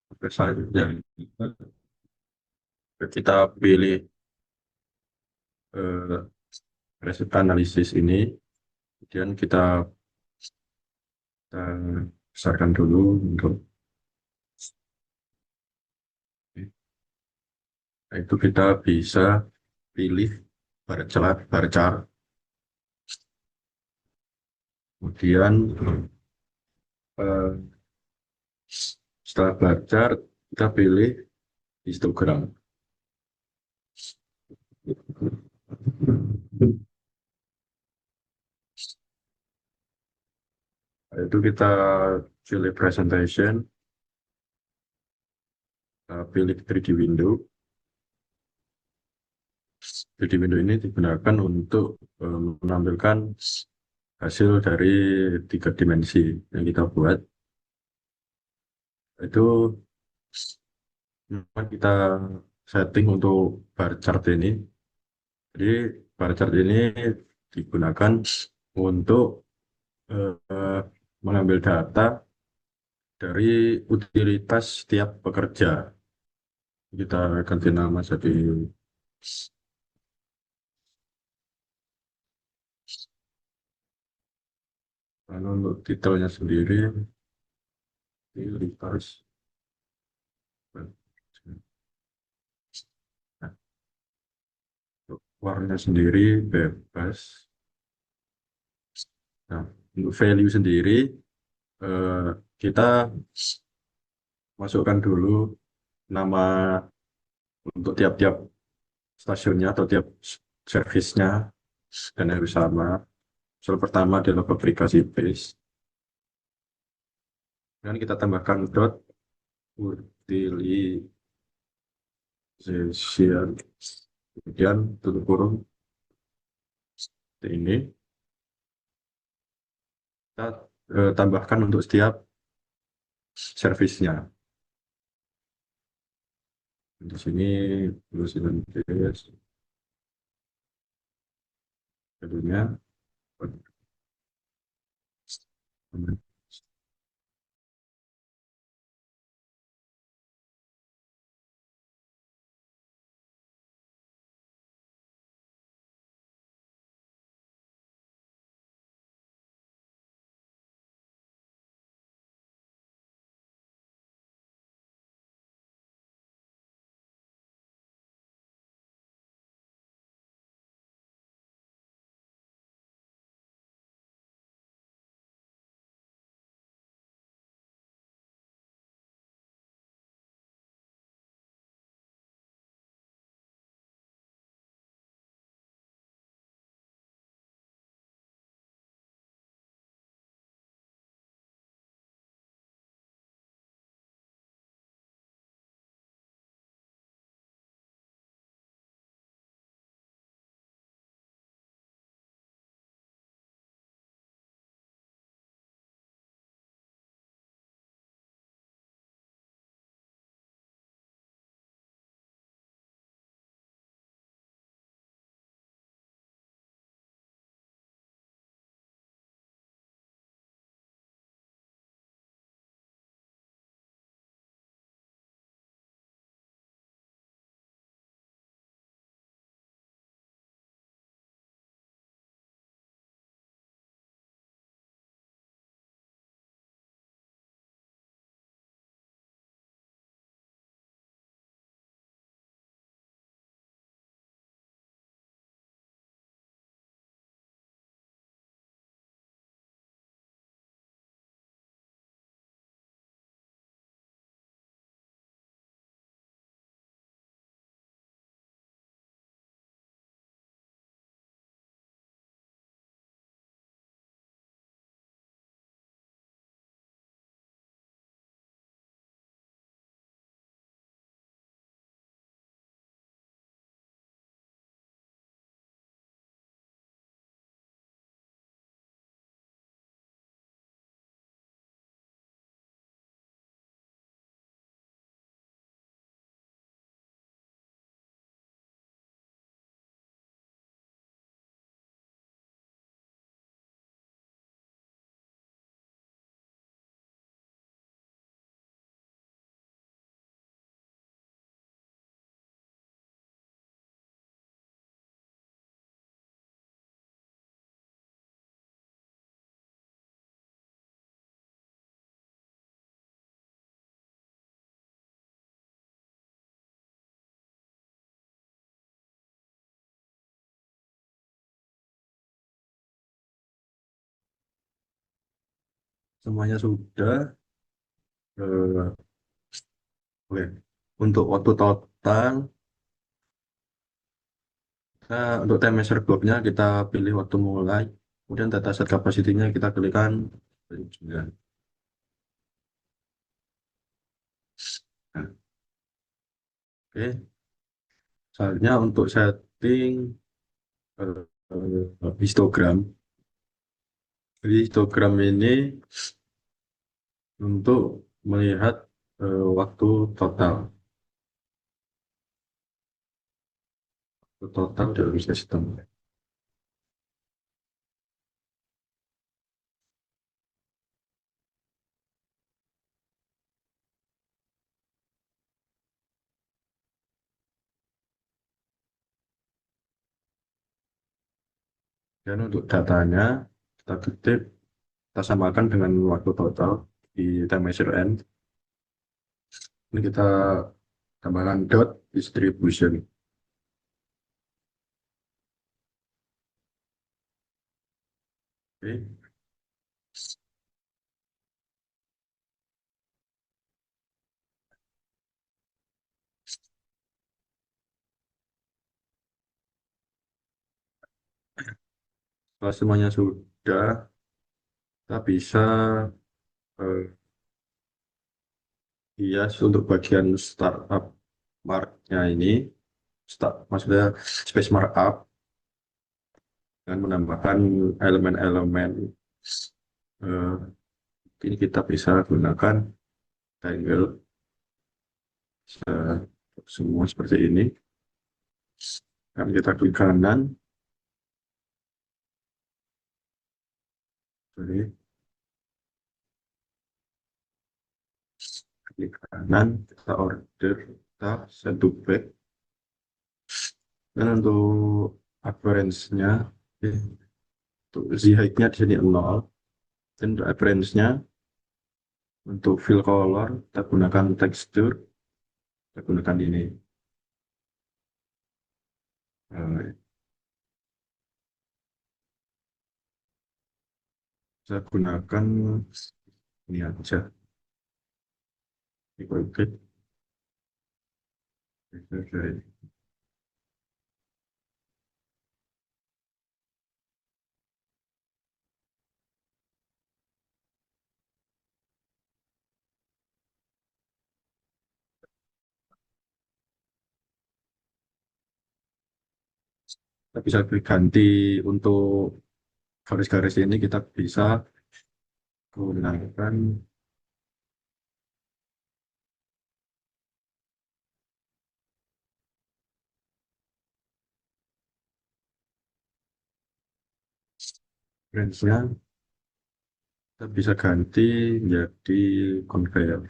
oke, selanjutnya kita pilih eh, result analisis ini, kemudian kita besarkan dulu untuk nah, itu kita bisa pilih bar chart, kemudian eh, setelah bar chart kita pilih histogram. Nah, itu kita pilih presentation, pilih 3D window. 3D window ini digunakan untuk menampilkan hasil dari 3 dimensi yang kita buat. Itu memang kita setting untuk bar chart ini. Jadi bar chart ini digunakan untuk eh, mengambil data dari utilitas setiap pekerja. Kita ganti nama jadi lalu untuk titelnya sendiri utilitas. Nah, untuk warnanya sendiri bebas. Nah, untuk value sendiri eh, kita masukkan dulu nama untuk tiap-tiap stasiunnya atau tiap servisnya dan harus sama. Soal pertama adalah fabrikasi base. Dan kita tambahkan dot utilization. Kemudian tutup kurung seperti ini. Kita tambahkan untuk setiap servisnya. Di sini tulisan base. Jadinya semuanya sudah. Oke. Untuk waktu total, untuk time measure blocknya kita pilih waktu mulai, kemudian dataset capacity-nya kita pilihkan 9. Nah, oke. Selanjutnya untuk setting histogram. Jadi histogram ini untuk melihat waktu total. Waktu total dari sistem. Dan untuk datanya kita ketik, kita samakan dengan waktu total di time measure end. Ini kita tambahkan dot distribution. Oke. Setelah semuanya sudah, kita bisa hias untuk bagian startup marknya ini, maksudnya space markup, dengan menambahkan elemen-elemen. eh, ini kita bisa gunakan triangle, semua seperti ini. Dan kita klik kanan, jadi klik kanan, kita order, kita send to back. Dan untuk appearance-nya, untuk z height-nya di sini 0. Dan untuk appearance-nya, untuk fill color, kita gunakan texture, kita gunakan ini. Eh, saya gunakan ini aja. Oke. Oke. Kita bisa ganti untuk garis-garis ini, kita bisa gunakan range-nya, kita bisa ganti menjadi conveyor.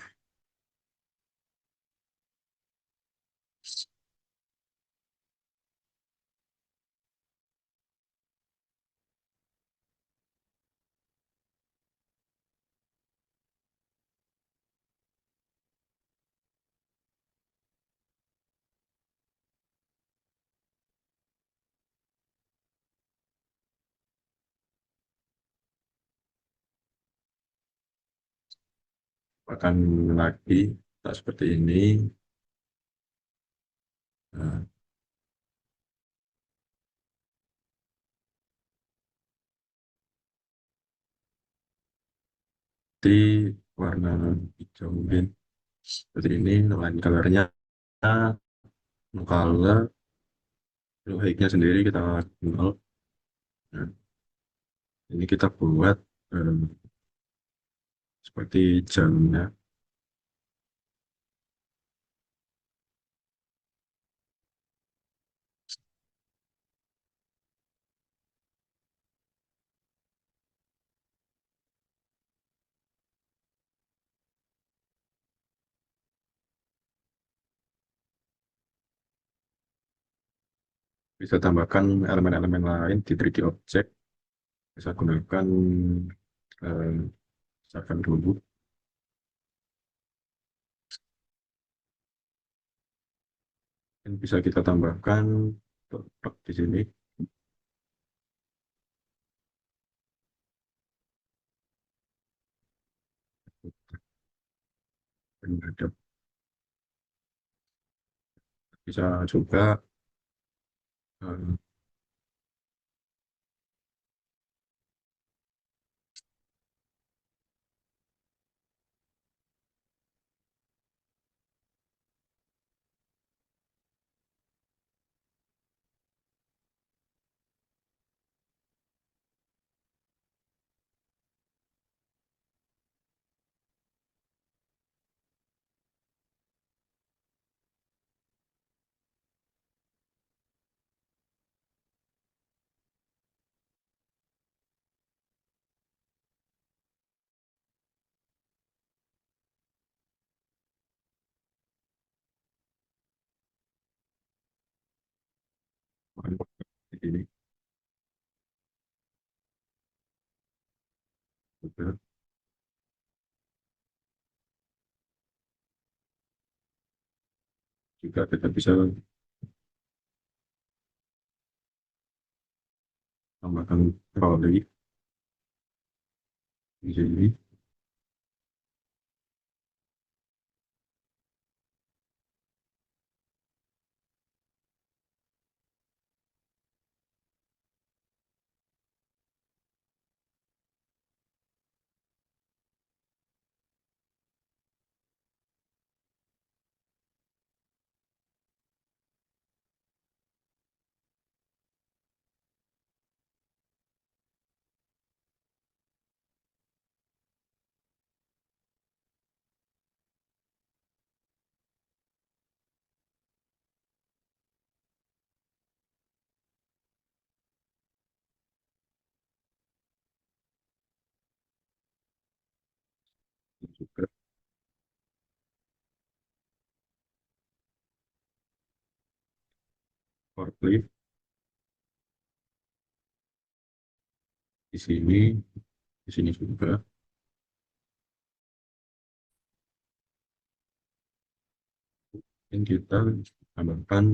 Akan lagi tak seperti ini. Nah, di warna hijau mungkin seperti ini, line color-nya, no color, blue height-nya sendiri kita 0. Nah, ini kita buat seperti jamnya. Bisa tambahkan elemen-elemen lain di 3D object. Bisa gunakan misalkan dulu. Dan bisa kita tambahkan di sini. Ada bisa juga eh, ini juga, juga kita bisa tambahkan troli di sini. Juga forklift di sini juga. Dan kita tambahkan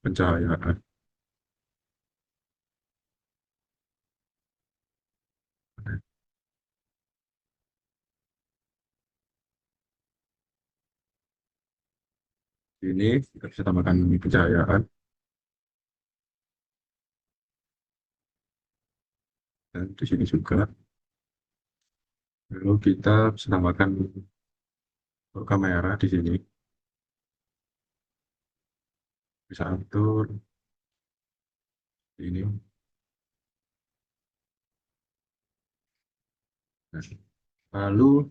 pencahayaan. Ini kita bisa tambahkan pencahayaan dan di sini juga. Lalu kita bisa tambahkan kamera di sini. Bisa atur ini. Nah, lalu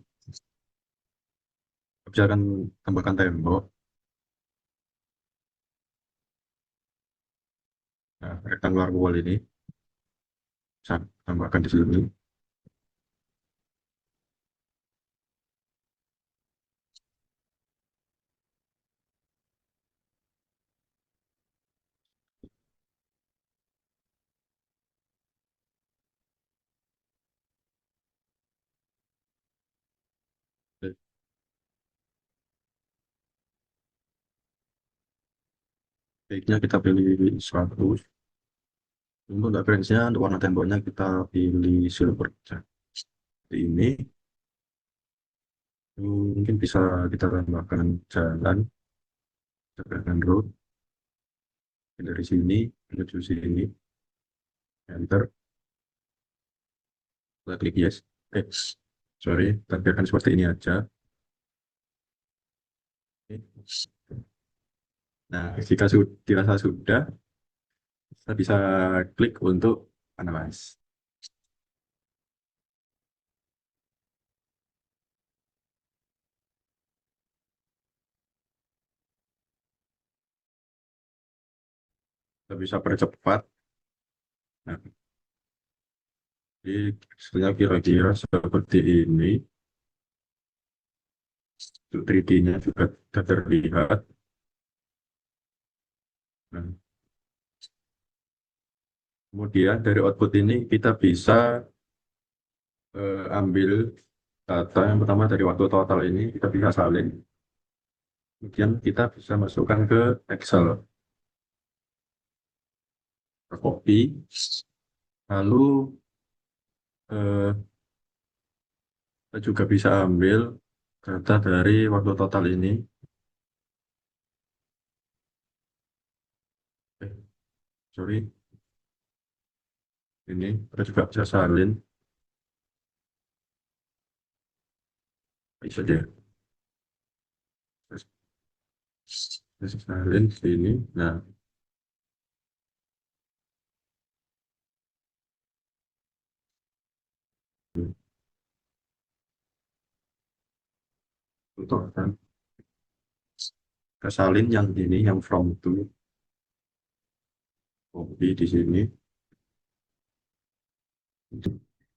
kita akan tambahkan tembok. Nah, rectangular wall ini bisa tambahkan di sini. Baiknya kita pilih 100. Untuk referensinya, untuk warna temboknya kita pilih silver. Seperti ini. Mungkin bisa kita tambahkan jalan, jalan road dari sini menuju sini. Enter, kita klik yes. Sorry, tampilkan seperti ini aja. Nah, jika dirasa sudah, kita bisa klik untuk analyze. Kita bisa percepat. Nah, jadi sebenarnya kira-kira seperti ini. Untuk 3D-nya juga sudah terlihat. Nah, kemudian dari output ini kita bisa ambil data yang pertama dari waktu total ini, kita bisa salin. Kemudian kita bisa masukkan ke Excel, ke copy, lalu eh, kita juga bisa ambil data dari waktu total ini. Sorry, ini kita juga bisa salin. Bisa deh. Bisa salin sini. Nah, untuk kan kesalin yang ini, yang from itu, copy di sini.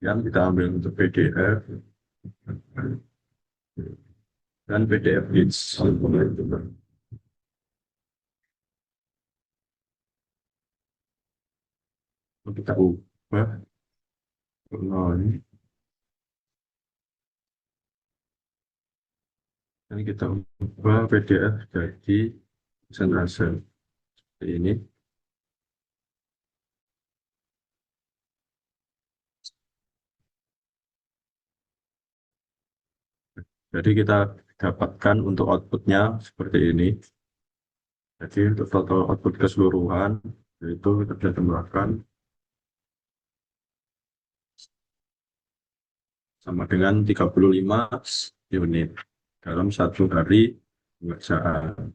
Yang kita ambil untuk PDF dan PDF Hits. Kita ubah. Nah, ini kita ubah PDF jadi presentasi seperti ini. Jadi kita dapatkan untuk outputnya seperti ini. Jadi untuk total output keseluruhan itu kita bisa tambahkan sama dengan 35 unit dalam satu hari pengerjaan.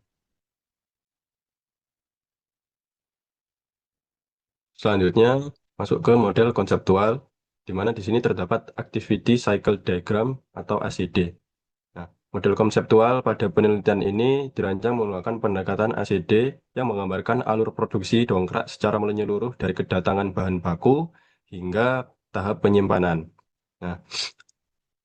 Selanjutnya, masuk ke model konseptual, di mana di sini terdapat Activity Cycle Diagram atau ACD. Nah, model konseptual pada penelitian ini dirancang menggunakan pendekatan ACD yang menggambarkan alur produksi dongkrak secara menyeluruh dari kedatangan bahan baku hingga tahap penyimpanan. Nah,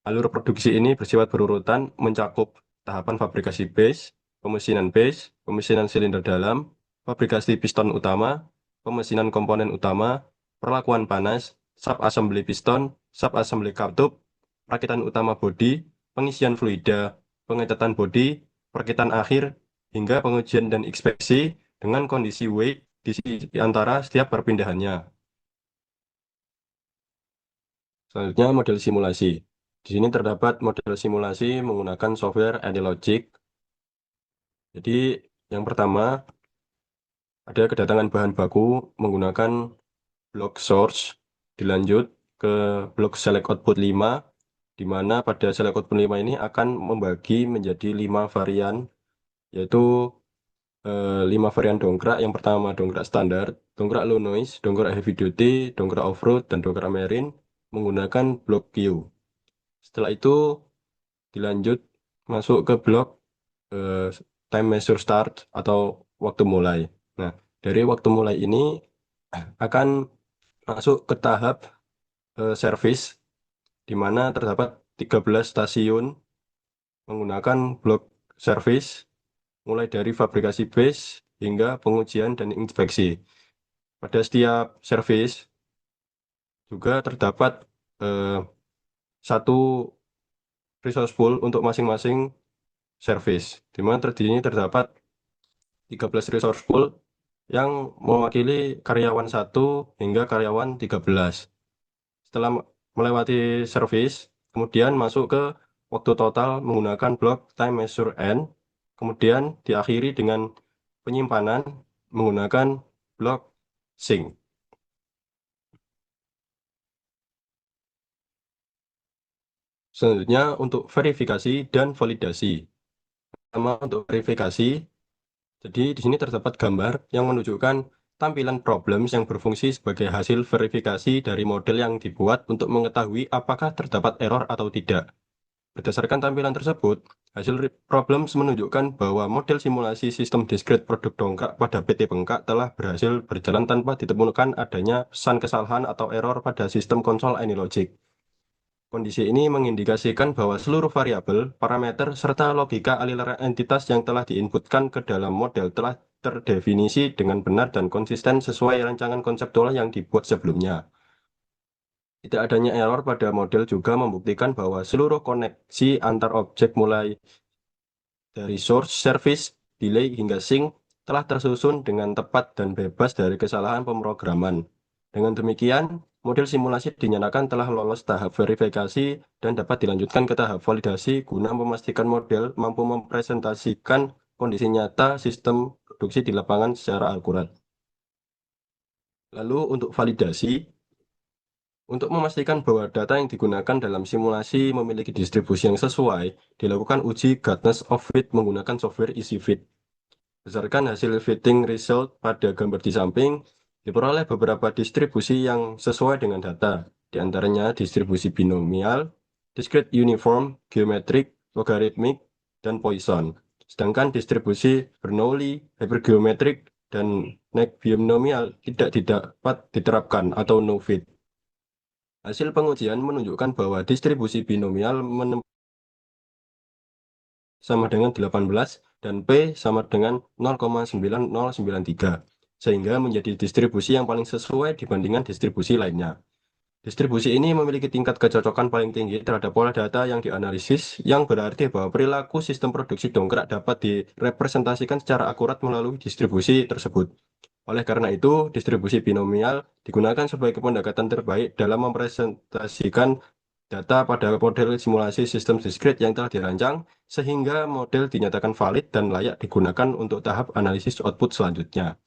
alur produksi ini bersifat berurutan mencakup tahapan fabrikasi base, pemesinan silinder dalam, fabrikasi piston utama, pemesinan komponen utama, perlakuan panas, sub-assembly piston, sub-assembly katup, rakitan utama bodi, pengisian fluida, pengecatan bodi, perkitan akhir, hingga pengujian dan inspeksi dengan kondisi weight di antara setiap perpindahannya. Selanjutnya model simulasi. Di sini terdapat model simulasi menggunakan software AnyLogic. Jadi yang pertama ada kedatangan bahan baku menggunakan block source, dilanjut ke blok select output 5, di mana pada select output 5 ini akan membagi menjadi 5 varian, yaitu 5 varian dongkrak. Yang pertama dongkrak standar, dongkrak low noise, dongkrak heavy duty, dongkrak off-road, dan dongkrak marine menggunakan blok Q. Setelah itu dilanjut masuk ke blok eh, time measure start atau waktu mulai. Nah, dari waktu mulai ini akan masuk ke tahap service, di mana terdapat 13 stasiun menggunakan blok service mulai dari fabrikasi base hingga pengujian dan inspeksi. Pada setiap service juga terdapat eh, satu resource pool untuk masing-masing service, di mana terdiri terdapat 13 resource pool yang mewakili karyawan 1 hingga karyawan 13. Setelah melewati service, kemudian masuk ke waktu total menggunakan blok time measure N, kemudian diakhiri dengan penyimpanan menggunakan blok sync. Selanjutnya untuk verifikasi dan validasi. Pertama untuk verifikasi, jadi di sini terdapat gambar yang menunjukkan tampilan problems yang berfungsi sebagai hasil verifikasi dari model yang dibuat untuk mengetahui apakah terdapat error atau tidak. Berdasarkan tampilan tersebut, hasil problems menunjukkan bahwa model simulasi sistem diskret produk dongkrak pada PT Bengkak telah berhasil berjalan tanpa ditemukan adanya pesan kesalahan atau error pada sistem konsol AnyLogic. Kondisi ini mengindikasikan bahwa seluruh variabel, parameter, serta logika aliran entitas yang telah diinputkan ke dalam model telah terdefinisi dengan benar dan konsisten sesuai rancangan konseptual yang dibuat sebelumnya. Tidak adanya error pada model juga membuktikan bahwa seluruh koneksi antar objek mulai dari source, service, delay, hingga sync telah tersusun dengan tepat dan bebas dari kesalahan pemrograman. Dengan demikian, model simulasi dinyatakan telah lolos tahap verifikasi dan dapat dilanjutkan ke tahap validasi guna memastikan model mampu mempresentasikan kondisi nyata sistem produksi di lapangan secara akurat. Lalu untuk validasi, untuk memastikan bahwa data yang digunakan dalam simulasi memiliki distribusi yang sesuai, dilakukan uji Gartner of Fit menggunakan software EasyFit. Berdasarkan hasil fitting result pada gambar di samping, diperoleh beberapa distribusi yang sesuai dengan data, di antaranya distribusi binomial, discrete uniform, geometric, logarithmic, dan Poisson. Sedangkan distribusi Bernoulli, hypergeometric, dan neck binomial tidak dapat diterapkan atau no fit. Hasil pengujian menunjukkan bahwa distribusi binomial sama dengan 18 dan P sama dengan 0,9093, sehingga menjadi distribusi yang paling sesuai dibandingkan distribusi lainnya. Distribusi ini memiliki tingkat kecocokan paling tinggi terhadap pola data yang dianalisis, yang berarti bahwa perilaku sistem produksi dongkrak dapat direpresentasikan secara akurat melalui distribusi tersebut. Oleh karena itu, distribusi binomial digunakan sebagai pendekatan terbaik dalam mempresentasikan data pada model simulasi sistem diskrit yang telah dirancang, sehingga model dinyatakan valid dan layak digunakan untuk tahap analisis output selanjutnya.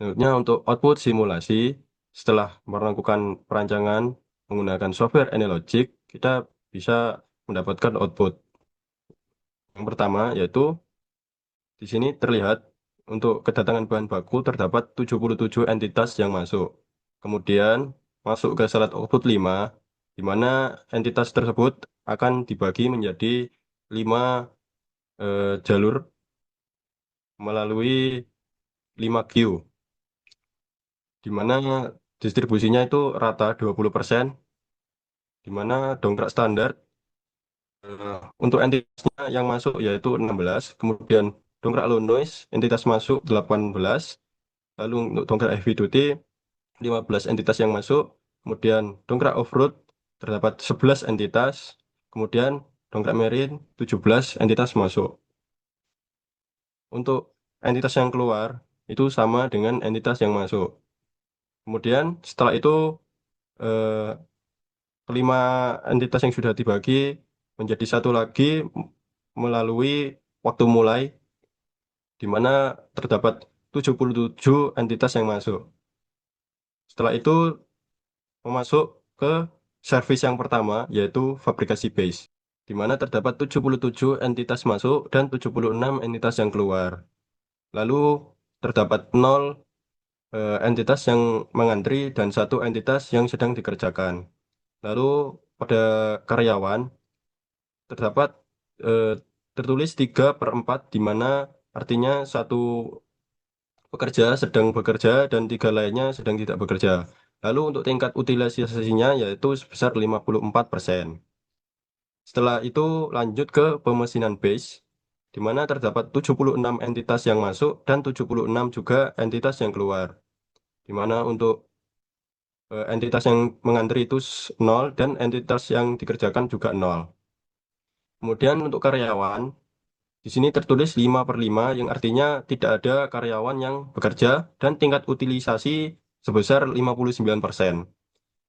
Selanjutnya untuk output simulasi, setelah melakukan perancangan menggunakan software AnyLogic, kita bisa mendapatkan output. Yang pertama yaitu di sini terlihat untuk kedatangan bahan baku terdapat 77 entitas yang masuk. Kemudian masuk ke slide output 5, di mana entitas tersebut akan dibagi menjadi 5 jalur melalui 5 queue, di mana distribusinya itu rata 20%, di mana dongkrak standar untuk entitasnya yang masuk yaitu 16, kemudian dongkrak low noise entitas masuk 18, lalu untuk dongkrak heavy duty 15 entitas yang masuk, kemudian dongkrak off-road terdapat 11 entitas, kemudian dongkrak marine 17 entitas masuk. Untuk entitas yang keluar itu sama dengan entitas yang masuk. Kemudian setelah itu eh, kelima entitas yang sudah dibagi menjadi satu lagi melalui waktu mulai, di mana terdapat 77 entitas yang masuk. Setelah itu memasuk ke service yang pertama, yaitu fabrikasi base, di mana terdapat 77 entitas masuk dan 76 entitas yang keluar. Lalu terdapat 0 entitas yang mengantri dan 1 entitas yang sedang dikerjakan. Lalu pada karyawan terdapat eh, tertulis 3/4, di mana artinya 1 pekerja sedang bekerja dan 3 lainnya sedang tidak bekerja. Lalu untuk tingkat utilisasinya yaitu sebesar 54%. Setelah itu lanjut ke pemesinan base, di mana terdapat 76 entitas yang masuk dan 76 juga entitas yang keluar. Di mana untuk entitas yang mengantri itu 0 dan entitas yang dikerjakan juga 0. Kemudian untuk karyawan, di sini tertulis 5/5 yang artinya tidak ada karyawan yang bekerja dan tingkat utilisasi sebesar 59%.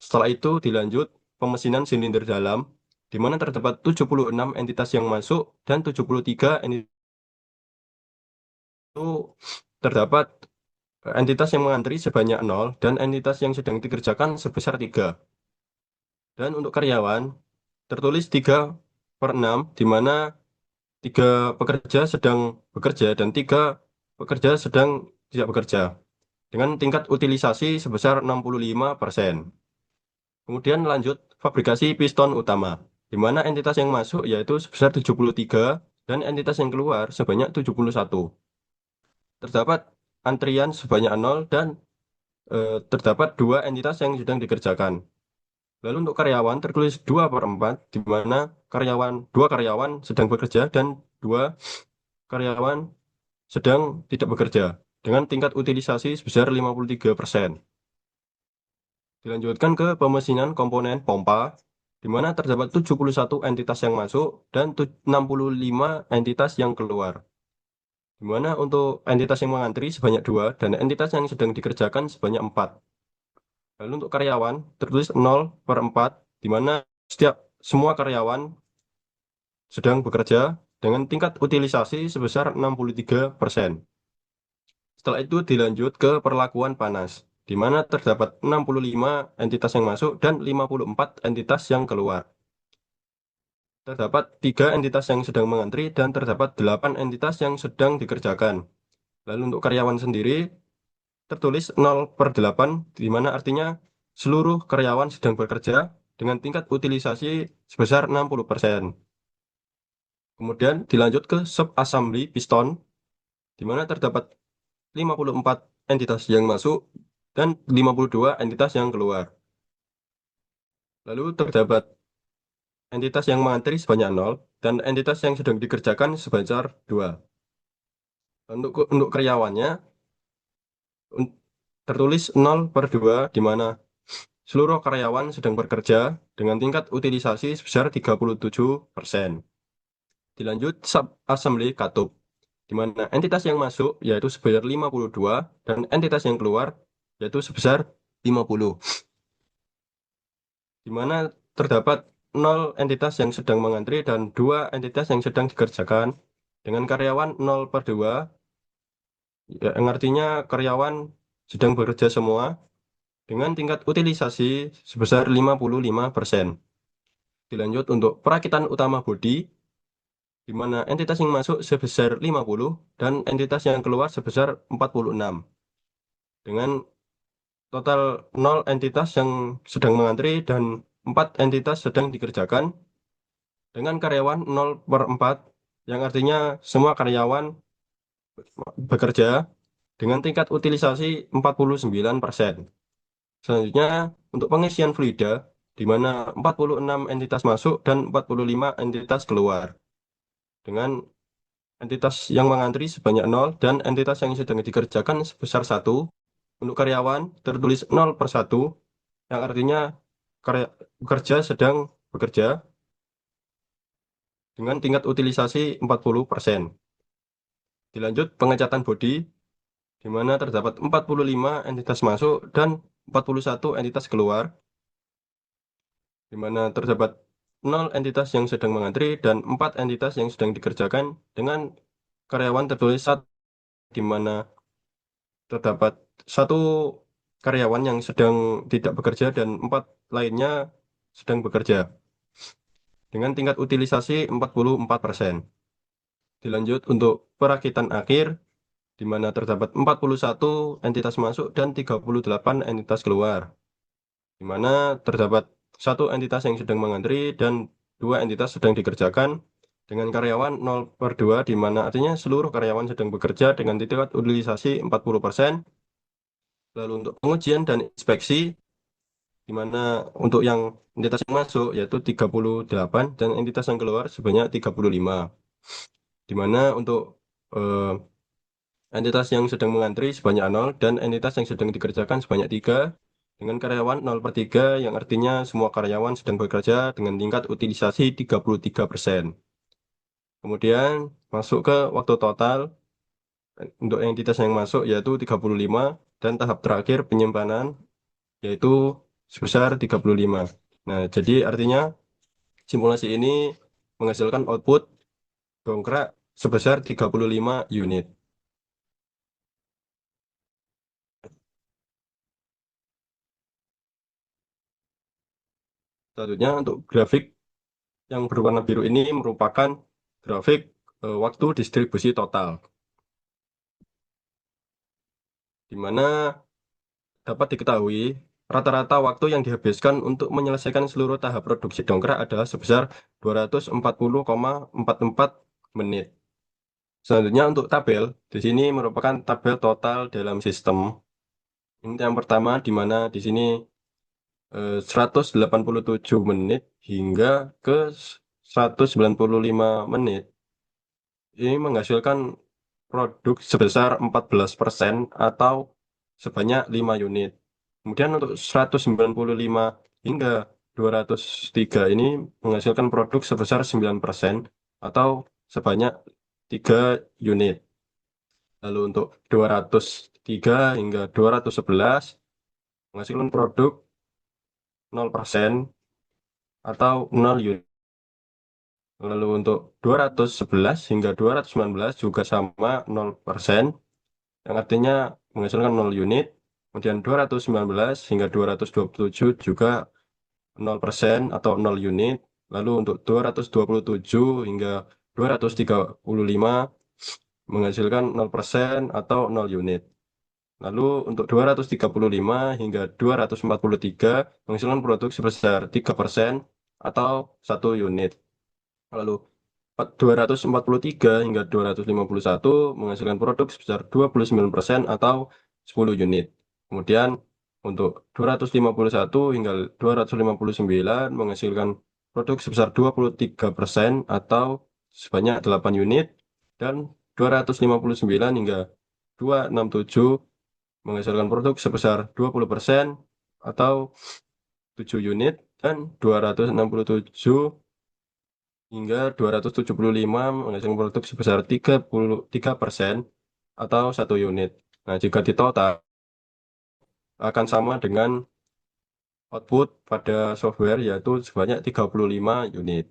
Setelah itu dilanjut pemesinan silinder dalam, di mana terdapat 76 entitas yang masuk dan 73 entitas itu terdapat entitas yang mengantri sebanyak 0 dan entitas yang sedang dikerjakan sebesar 3. Dan untuk karyawan tertulis 3/6, di mana 3 pekerja sedang bekerja dan 3 pekerja sedang tidak bekerja, dengan tingkat utilisasi sebesar 65%. Kemudian lanjut fabrikasi piston utama, di mana entitas yang masuk yaitu sebesar 73 dan entitas yang keluar sebanyak 71. Terdapat antrian sebanyak 0 dan terdapat 2 entitas yang sedang dikerjakan. Lalu untuk karyawan tertulis 2/4, di mana 2 karyawan sedang bekerja dan 2 karyawan sedang tidak bekerja, dengan tingkat utilisasi sebesar 53%. Dilanjutkan ke pemesinan komponen pompa, di mana terdapat 71 entitas yang masuk dan 65 entitas yang keluar. Di mana untuk entitas yang mengantri sebanyak 2 dan entitas yang sedang dikerjakan sebanyak 4. Lalu untuk karyawan tertulis 0/4, di mana semua karyawan sedang bekerja dengan tingkat utilisasi sebesar 63%. Setelah itu dilanjut ke perlakuan panas, di mana terdapat 65 entitas yang masuk dan 54 entitas yang keluar. Terdapat 3 entitas yang sedang mengantri dan terdapat 8 entitas yang sedang dikerjakan. Lalu untuk karyawan sendiri tertulis 0/8, di mana artinya seluruh karyawan sedang bekerja dengan tingkat utilisasi sebesar 60%. Kemudian dilanjut ke sub-assembly piston, di mana terdapat 54 entitas yang masuk dan 52 entitas yang keluar. Lalu terdapat entitas yang mengantri sebanyak 0 dan entitas yang sedang dikerjakan sebesar 2. Untuk karyawannya tertulis 0/2, di mana seluruh karyawan sedang bekerja dengan tingkat utilisasi sebesar 37%. Dilanjut sub-assembly katup, di mana entitas yang masuk yaitu sebesar 52 dan entitas yang keluar yaitu sebesar 50. Di mana terdapat 0 entitas yang sedang mengantri dan 2 entitas yang sedang dikerjakan dengan karyawan 0/2, yang artinya karyawan sedang bekerja semua dengan tingkat utilisasi sebesar 55%. Dilanjut untuk perakitan utama bodi, di mana entitas yang masuk sebesar 50 dan entitas yang keluar sebesar 46. Dengan total 0 entitas yang sedang mengantri dan 4 entitas sedang dikerjakan dengan karyawan 0/4, yang artinya semua karyawan bekerja dengan tingkat utilisasi 49%. Selanjutnya, untuk pengisian fluida, di mana 46 entitas masuk dan 45 entitas keluar. Dengan entitas yang mengantri sebanyak 0 dan entitas yang sedang dikerjakan sebesar 1. Untuk karyawan, tertulis 0/1, yang artinya pekerja sedang bekerja dengan tingkat utilisasi 40%. Dilanjut pengecatan bodi, di mana terdapat 45 entitas masuk dan 41 entitas keluar, di mana terdapat 0 entitas yang sedang mengantri dan 4 entitas yang sedang dikerjakan dengan karyawan tertulis 1, di mana terdapat 1 karyawan yang sedang tidak bekerja dan 4 lainnya sedang bekerja dengan tingkat utilisasi 44%. Dilanjut untuk perakitan akhir, di mana terdapat 41 entitas masuk dan 38 entitas keluar, di mana terdapat 1 entitas yang sedang mengantri dan 2 entitas sedang dikerjakan dengan karyawan 0/2, di mana artinya seluruh karyawan sedang bekerja dengan tingkat utilisasi 40%. Lalu untuk pengujian dan inspeksi, di mana untuk yang entitas yang masuk yaitu 38 dan entitas yang keluar sebanyak 35. Di mana untuk entitas yang sedang mengantri sebanyak 0 dan entitas yang sedang dikerjakan sebanyak 3 dengan karyawan 0/3, yang artinya semua karyawan sedang bekerja dengan tingkat utilisasi 33%. Kemudian masuk ke waktu total, untuk entitas yang masuk yaitu 35 dan tahap terakhir penyimpanan yaitu sebesar 35. Nah, jadi artinya simulasi ini menghasilkan output dongkrak sebesar 35 unit. Selanjutnya untuk grafik yang berwarna biru ini merupakan grafik waktu distribusi total, di mana dapat diketahui rata-rata waktu yang dihabiskan untuk menyelesaikan seluruh tahap produksi dongkrak adalah sebesar 240,44 menit. Selanjutnya untuk tabel, di sini merupakan tabel total dalam sistem. Ini yang pertama, di mana di sini 187 menit hingga ke 195 menit. Ini menghasilkan produk sebesar 14% atau sebanyak 5 unit. Kemudian untuk 195 hingga 203 ini menghasilkan produk sebesar 9% atau sebanyak 3 unit. Lalu untuk 203 hingga 211 menghasilkan produk 0% atau 0 unit. Lalu untuk 211 hingga 219 juga sama 0%, yang artinya menghasilkan 0 unit. Kemudian 219 hingga 227 juga 0% atau 0 unit. Lalu untuk 227 hingga 235 menghasilkan 0% atau 0 unit. Lalu untuk 235 hingga 243 menghasilkan produk sebesar 3% atau 1 unit. Lalu 243 hingga 251 menghasilkan produk sebesar 29% atau 10 unit. Kemudian untuk 251 hingga 259 menghasilkan produk sebesar 23% atau sebanyak 8 unit. Dan 259 hingga 267 menghasilkan produk sebesar 20% atau 7 unit. Dan 267 hingga 275 menghasilkan produk sebesar 33% atau 1 unit. Nah, jika ditotal akan sama dengan output pada software yaitu sebanyak 35 unit.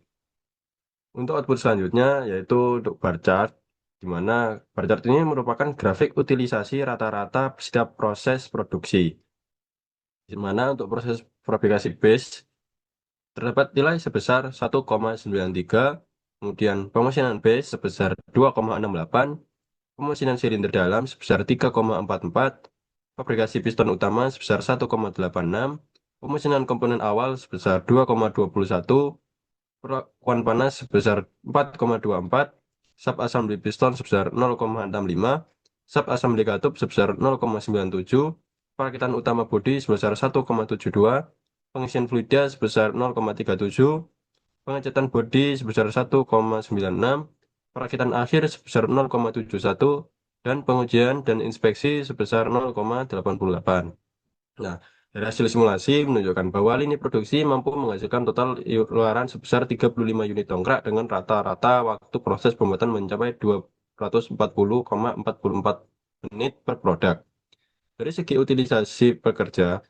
Untuk output selanjutnya yaitu untuk bar chart, di mana bar chart ini merupakan grafik utilisasi rata-rata setiap proses produksi. Di mana untuk proses fabrikasi batch terdapat nilai sebesar 1,93, kemudian pemesinan batch sebesar 2,68, pemesinan silinder dalam sebesar 3,44, fabrikasi piston utama sebesar 1,86, pemesinan komponen awal sebesar 2,21, perakuan panas sebesar 4,24, sub assembly piston sebesar 0,65, sub assembly katup sebesar 0,97, perakitan utama bodi sebesar 1,72, pengisian fluida sebesar 0,37, pengecatan bodi sebesar 1,96, perakitan akhir sebesar 0,71, dan pengujian dan inspeksi sebesar 0,88. Nah, dari hasil simulasi menunjukkan bahwa lini produksi mampu menghasilkan total iuran sebesar 35 unit dongkrak dengan rata-rata waktu proses pembuatan mencapai 240,44 menit per produk. Dari segi utilisasi pekerja,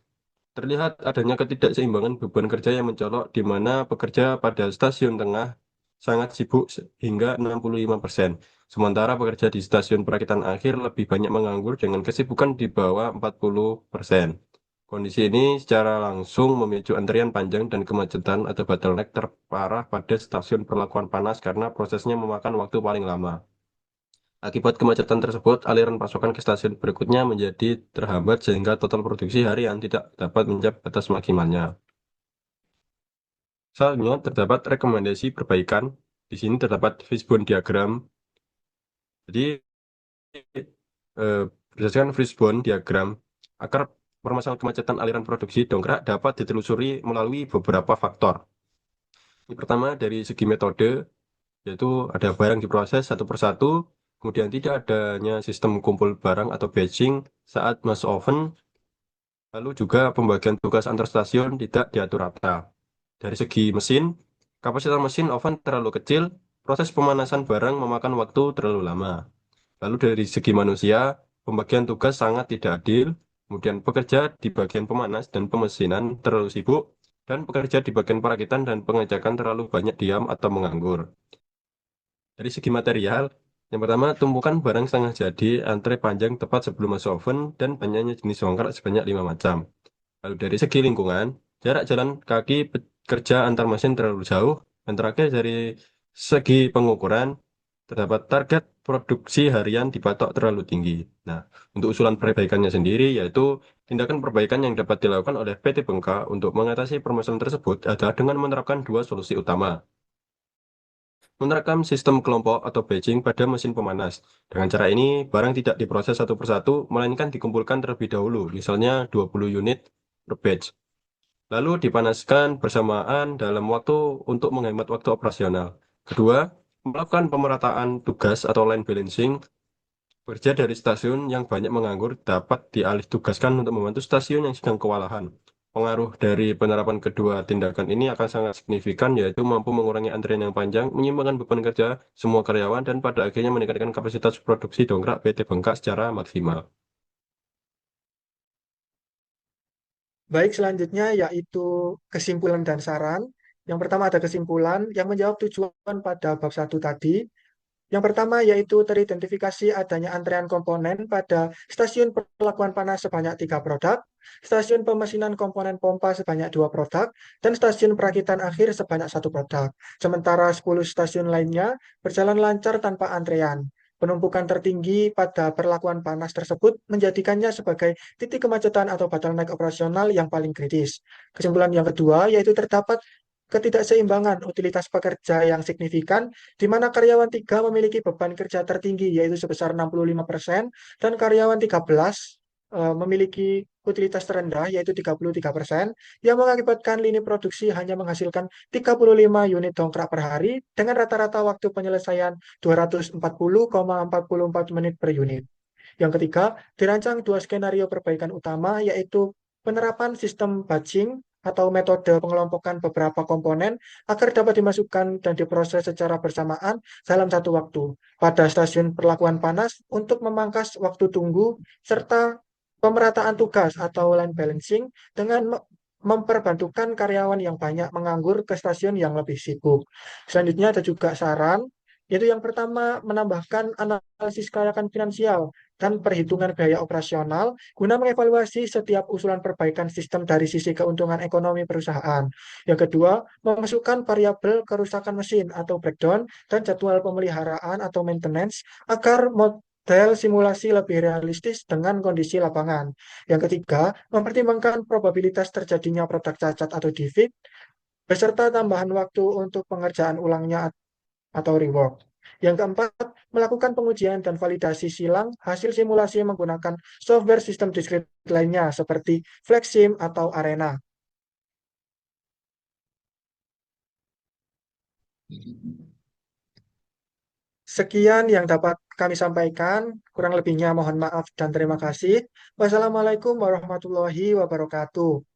terlihat adanya ketidakseimbangan beban kerja yang mencolok di mana pekerja pada stasiun tengah sangat sibuk hingga 65%. Sementara pekerja di stasiun perakitan akhir lebih banyak menganggur dengan kesibukan di bawah 40%. Kondisi ini secara langsung memicu antrian panjang dan kemacetan atau bottleneck terparah pada stasiun perlakuan panas karena prosesnya memakan waktu paling lama. Akibat kemacetan tersebut, aliran pasokan ke stasiun berikutnya menjadi terhambat sehingga total produksi harian tidak dapat mencapai batas maksimalnya. Selanjutnya terdapat rekomendasi perbaikan. Di sini terdapat fishbone diagram. Jadi berdasarkan fishbone diagram, akar permasalahan kemacetan aliran produksi dongkrak dapat ditelusuri melalui beberapa faktor. Yang pertama dari segi metode, yaitu ada barang diproses satu persatu, kemudian tidak adanya sistem kumpul barang atau batching saat masuk oven, lalu juga pembagian tugas antar stasiun tidak diatur rata. Dari segi mesin, kapasitas mesin oven terlalu kecil, proses pemanasan barang memakan waktu terlalu lama. Lalu dari segi manusia, pembagian tugas sangat tidak adil, kemudian pekerja di bagian pemanas dan pemesinan terlalu sibuk, dan pekerja di bagian perakitan dan pengecekan terlalu banyak diam atau menganggur. Dari segi material, yang pertama, tumpukan barang setengah jadi, antre panjang tepat sebelum masuk oven, dan banyaknya jenis dongkrak sebanyak 5 macam. Lalu dari segi lingkungan, jarak jalan kaki kerja antar mesin terlalu jauh. Dan terakhir dari segi pengukuran, terdapat target produksi harian dipatok terlalu tinggi. Nah, untuk usulan perbaikannya sendiri, yaitu tindakan perbaikan yang dapat dilakukan oleh PT Bengka untuk mengatasi permasalahan tersebut adalah dengan menerapkan dua solusi utama. Menerapkan sistem kelompok atau batching pada mesin pemanas. Dengan cara ini, barang tidak diproses satu persatu, melainkan dikumpulkan terlebih dahulu, misalnya 20 unit per batch. Lalu dipanaskan bersamaan dalam waktu untuk menghemat waktu operasional. Kedua, melakukan pemerataan tugas atau line balancing. Kerja dari stasiun yang banyak menganggur dapat dialih tugaskan untuk membantu stasiun yang sedang kewalahan. Pengaruh dari penerapan kedua tindakan ini akan sangat signifikan, yaitu mampu mengurangi antrian yang panjang, menyeimbangkan beban kerja semua karyawan, dan pada akhirnya meningkatkan kapasitas produksi dongkrak PT Bengkak secara maksimal. Baik, selanjutnya yaitu kesimpulan dan saran. Yang pertama ada kesimpulan yang menjawab tujuan pada bab 1 tadi. Yang pertama yaitu teridentifikasi adanya antrean komponen pada stasiun perlakuan panas sebanyak 3 produk, stasiun pemesinan komponen pompa sebanyak 2 produk, dan stasiun perakitan akhir sebanyak 1 produk. Sementara 10 stasiun lainnya berjalan lancar tanpa antrean. Penumpukan tertinggi pada perlakuan panas tersebut menjadikannya sebagai titik kemacetan atau bottleneck operasional yang paling kritis. Kesimpulan yang kedua yaitu terdapat ketidakseimbangan utilitas pekerja yang signifikan di mana karyawan 3 memiliki beban kerja tertinggi yaitu sebesar 65% dan karyawan 13 memiliki utilitas terendah yaitu 33% yang mengakibatkan lini produksi hanya menghasilkan 35 unit dongkrak per hari dengan rata-rata waktu penyelesaian 240,44 menit per unit. Yang ketiga, dirancang 2 skenario perbaikan utama yaitu penerapan sistem batching atau metode pengelompokan beberapa komponen agar dapat dimasukkan dan diproses secara bersamaan dalam satu waktu pada stasiun perlakuan panas untuk memangkas waktu tunggu serta pemerataan tugas atau line balancing dengan memperbantukan karyawan yang banyak menganggur ke stasiun yang lebih sibuk. Selanjutnya ada juga saran, yaitu yang pertama menambahkan analisis kelayakan finansial dan perhitungan biaya operasional guna mengevaluasi setiap usulan perbaikan sistem dari sisi keuntungan ekonomi perusahaan. Yang kedua, memasukkan variabel kerusakan mesin atau breakdown dan jadwal pemeliharaan atau maintenance agar model simulasi lebih realistis dengan kondisi lapangan. Yang ketiga, mempertimbangkan probabilitas terjadinya produk cacat atau defect beserta tambahan waktu untuk pengerjaan ulangnya atau rework. Yang keempat, melakukan pengujian dan validasi silang hasil simulasi menggunakan software sistem diskrit lainnya seperti FlexSim atau Arena. Sekian yang dapat kami sampaikan. Kurang lebihnya mohon maaf dan terima kasih. Wassalamualaikum warahmatullahi wabarakatuh.